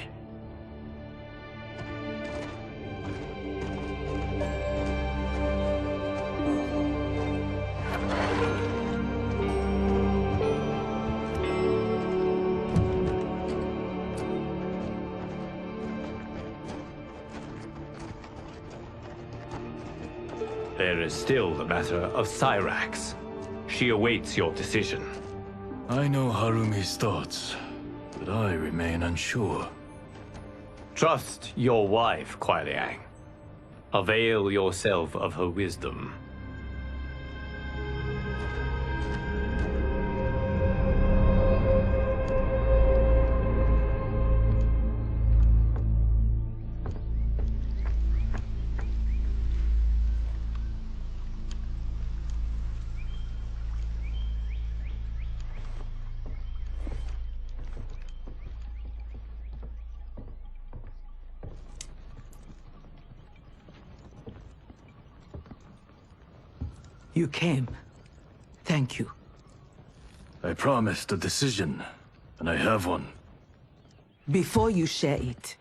There is still the matter of Cyrax. She awaits your decision. I know Harumi's thoughts, but I remain unsure. Trust your wife, Kuai Liang. Avail yourself of her wisdom. You came. Thank you. I promised a decision, and I have one. Before you share it,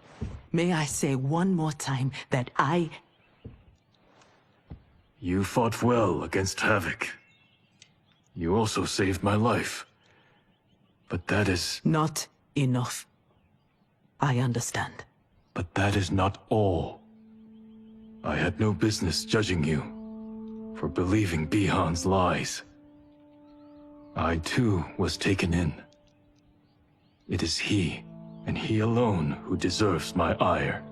may I say one more time that You fought well against Havik. You also saved my life. But that is... Not enough. I understand. But that is not all. I had no business judging you for believing Bihan's lies. I too was taken in. It is he, and he alone, who deserves my ire.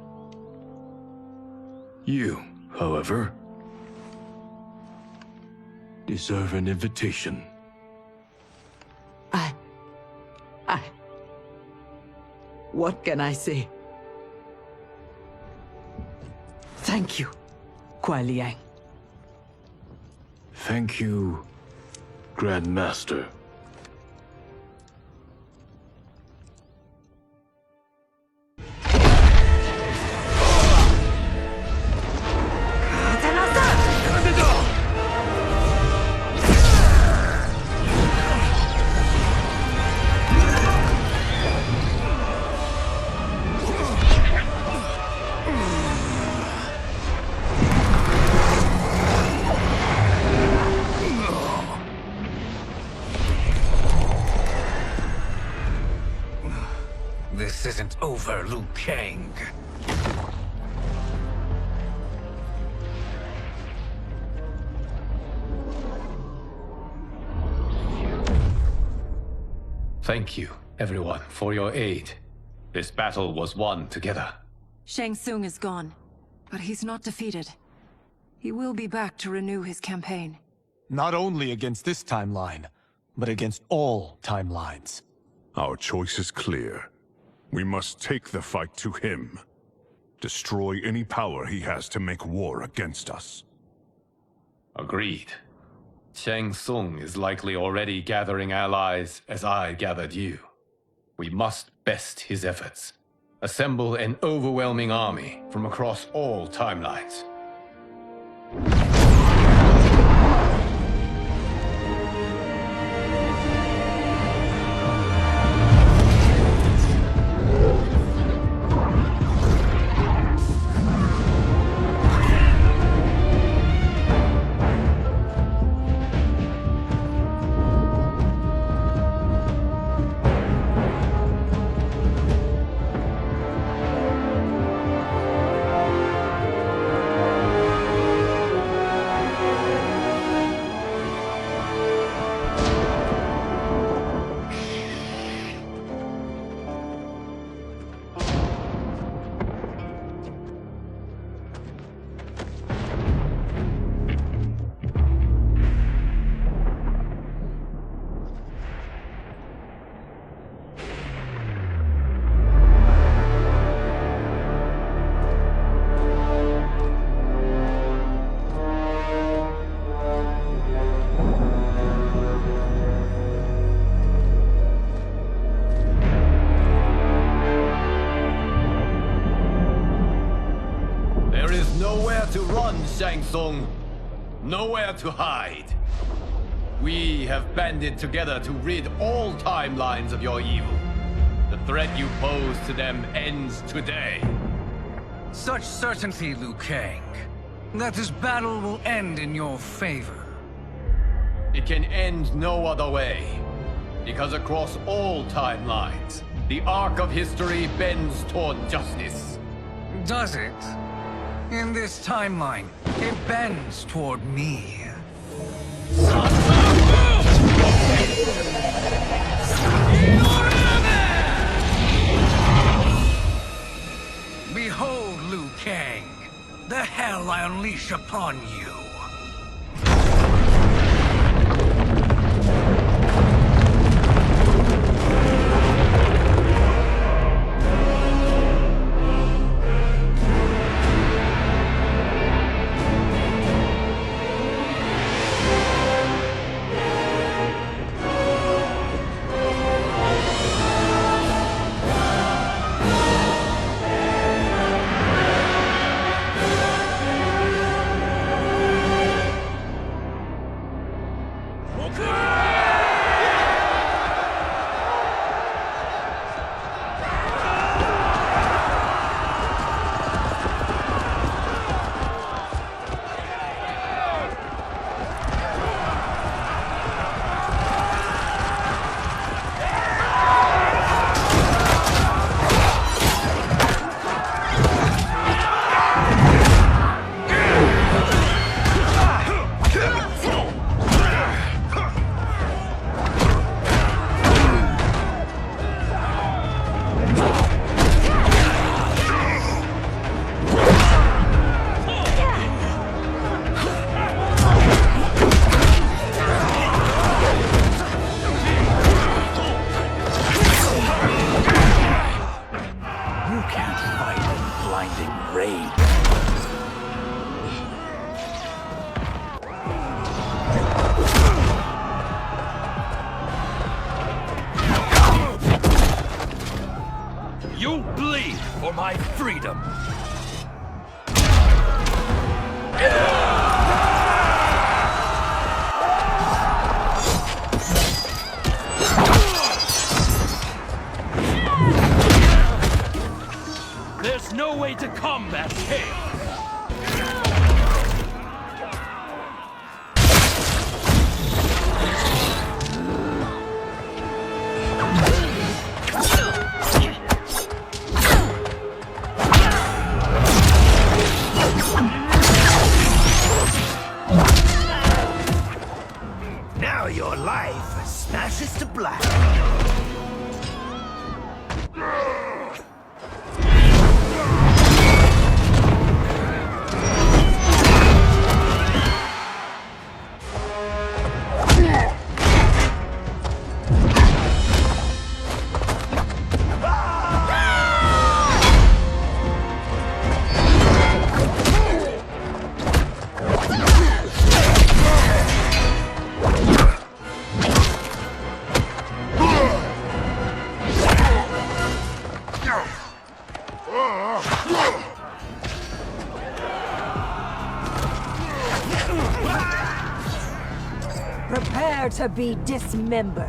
You, however, deserve an invitation. What can I say? Thank you, Kuai Liang. Thank you, Grandmaster. This isn't over, Liu Kang. Thank you, everyone, for your aid. This battle was won together. Shang Tsung is gone, but he's not defeated. He will be back to renew his campaign. Not only against this timeline, but against all timelines. Our choice is clear. We must take the fight to him. Destroy any power he has to make war against us. Agreed. Shang Tsung is likely already gathering allies as I gathered you. We must best his efforts. Assemble an overwhelming army from across all timelines. nowhere to run, Shang Tsung. Nowhere to hide. We have banded together to rid all timelines of your evil. The threat you pose to them ends today. Such certainty, Liu Kang, that this battle will end in your favor. It can end no other way. Because across all timelines, the arc of history bends toward justice. Does it? In this timeline, it bends toward me. Behold, Liu Kang, the hell I unleash upon you. You bleed for my freedom. There's no way to combat chaos. Now your life smashes to black. Prepare to be dismembered.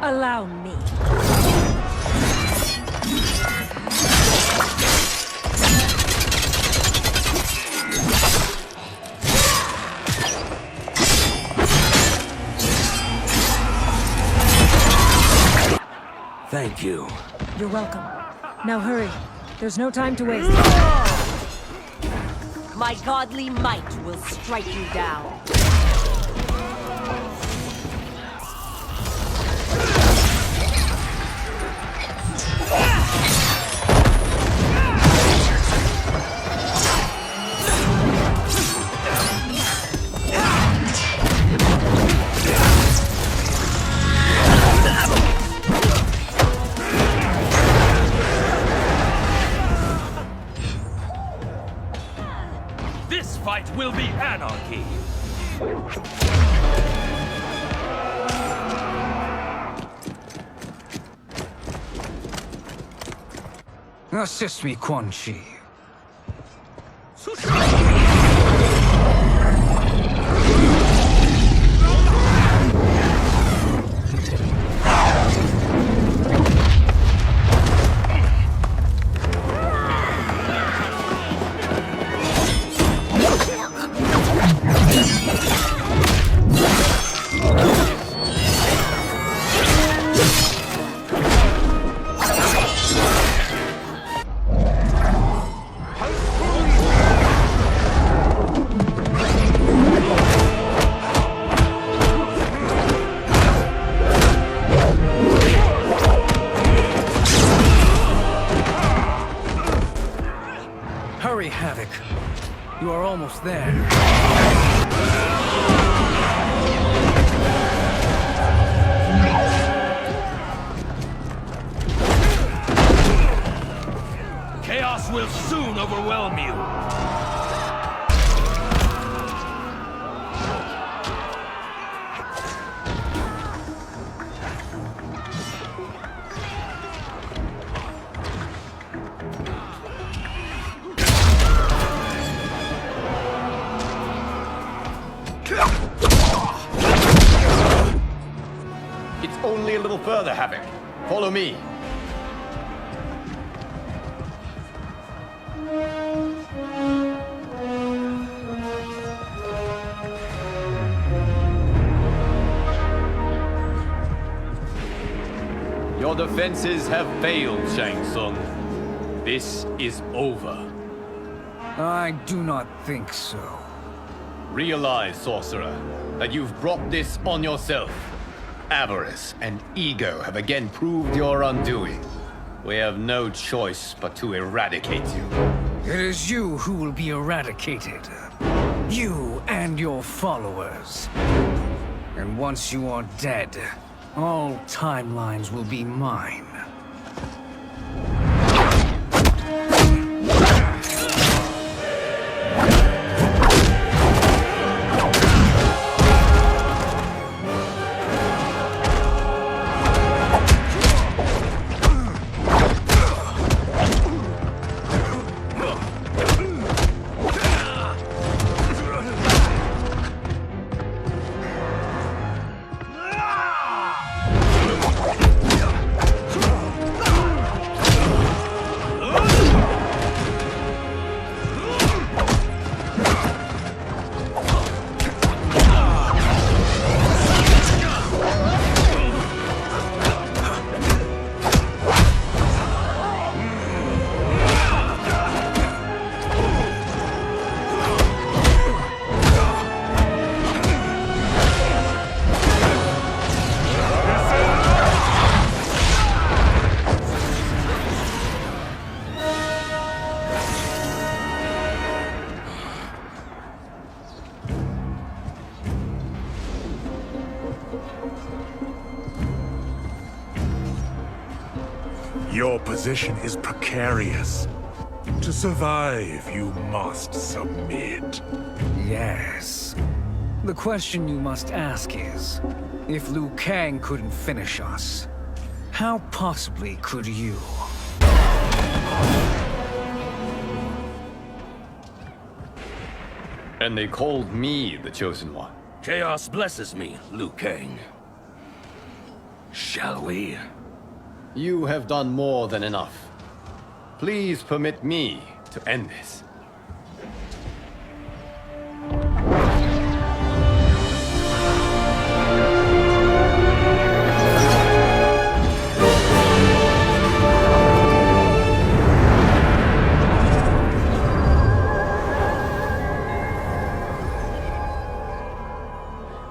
Allow me. Thank you. You're welcome. Now hurry. There's no time to waste. My godly might will strike you down. This fight will be anarchy. Assist me, Quan Chi. Hurry, Havik. You are almost there. Chaos will soon overwhelm you! It's only a little further, Havik. Follow me. Your defenses have failed, Shang Tsung. This is over. I do not think so. Realize, sorcerer, that you've brought this on yourself. Avarice and ego have again proved your undoing. We have no choice but to eradicate you. It is you who will be eradicated. You and your followers. And once you are dead, all timelines will be mine. Your position is precarious. To survive, you must submit. Yes. The question you must ask is, if Liu Kang couldn't finish us, how possibly could you? And they called me the Chosen One. Chaos blesses me, Liu Kang. Shall we? You have done more than enough. Please permit me to end this.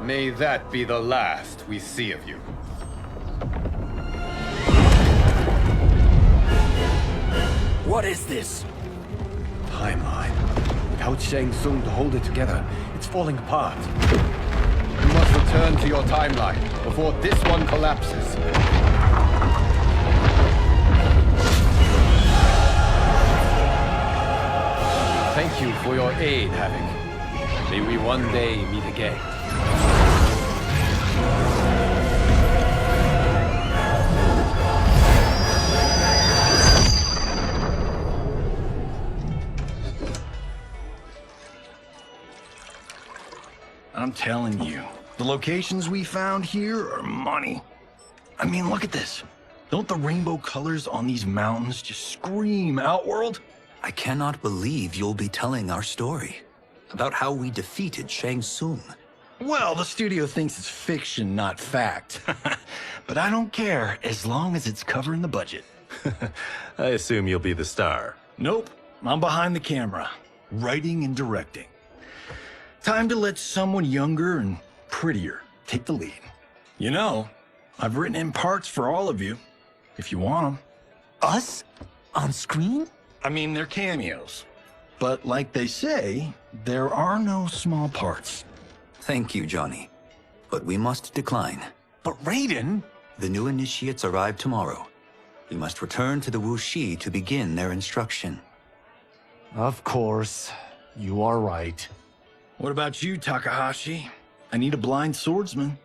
May that be the last we see of you. What is this? Timeline. Without Shang Tsung to hold it together, it's falling apart. You must return to your timeline before this one collapses. Thank you for your aid, Havik. May we one day meet again. I'm telling you, the locations we found here are money. I mean, look at this. Don't the rainbow colors on these mountains just scream Outworld? I cannot believe you'll be telling our story about how we defeated Shang Tsung. Well, the studio thinks it's fiction, not fact. But I don't care, as long as it's covering the budget. I assume you'll be the star. Nope, I'm behind the camera, writing and directing. Time to let someone younger and prettier take the lead. You know, I've written in parts for all of you, if you want them. Us? On screen? I mean, they're cameos. But like they say, there are no small parts. Thank you, Johnny. But we must decline. But Raiden? The new initiates arrive tomorrow. We must return to the Wuxi to begin their instruction. Of course. You are right. What about you, Takahashi? I need a blind swordsman.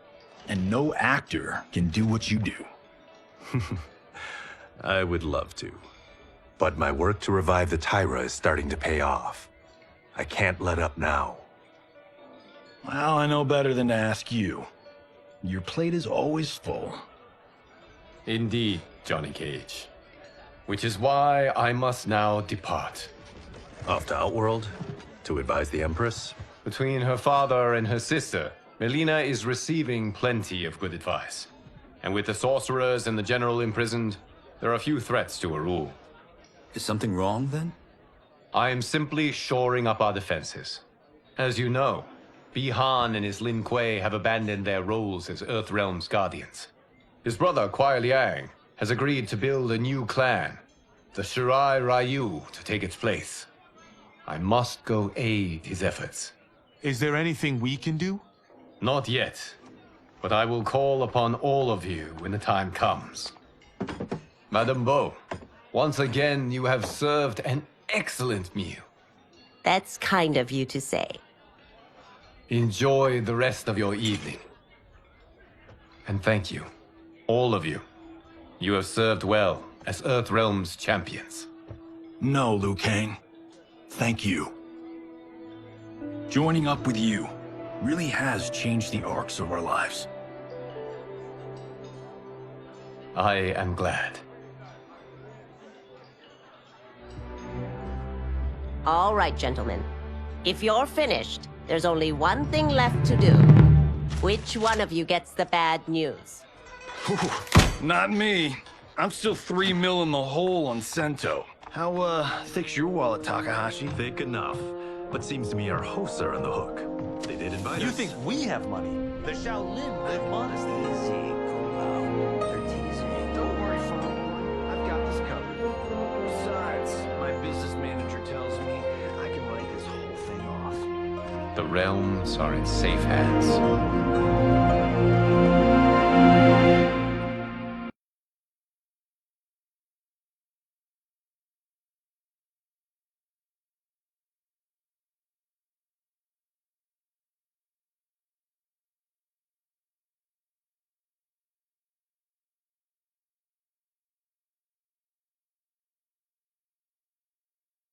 And no actor can do what you do. I would love to. But my work to revive the Tyra is starting to pay off. I can't let up now. Well, I know better than to ask you. Your plate is always full. Indeed, Johnny Cage. Which is why I must now depart. Off to Outworld? To advise the Empress? Between her father and her sister, Melina is receiving plenty of good advice. And with the sorcerers and the general imprisoned, there are few threats to her rule. Is something wrong, then? I am simply shoring up our defenses. As you know, Bi-Han and his Lin Kuei have abandoned their roles as Earthrealm's guardians. His brother, Kuai Liang, has agreed to build a new clan, the Shirai Ryu, to take its place. I must go aid his efforts. Is there anything we can do? Not yet, but I will call upon all of you when the time comes. Madame Bo, once again you have served an excellent meal. That's kind of you to say. Enjoy the rest of your evening. And thank you, all of you. You have served well as Earthrealm's champions. No, Liu Kang. Thank you. Joining up with you really has changed the arcs of our lives. I am glad. All right, gentlemen. If you're finished, there's only one thing left to do. Which one of you gets the bad news? Not me. I'm still 3 mil in the hole on Sento. How, thick's your wallet, Takahashi? Thick enough. But seems to me our hosts are on the hook. They did invite us. You think we have money? The Shaolin live modestly. They're teasing. Don't worry, Father. I've got this covered. Besides, my business manager tells me I can write this whole thing off. The realms are in safe hands.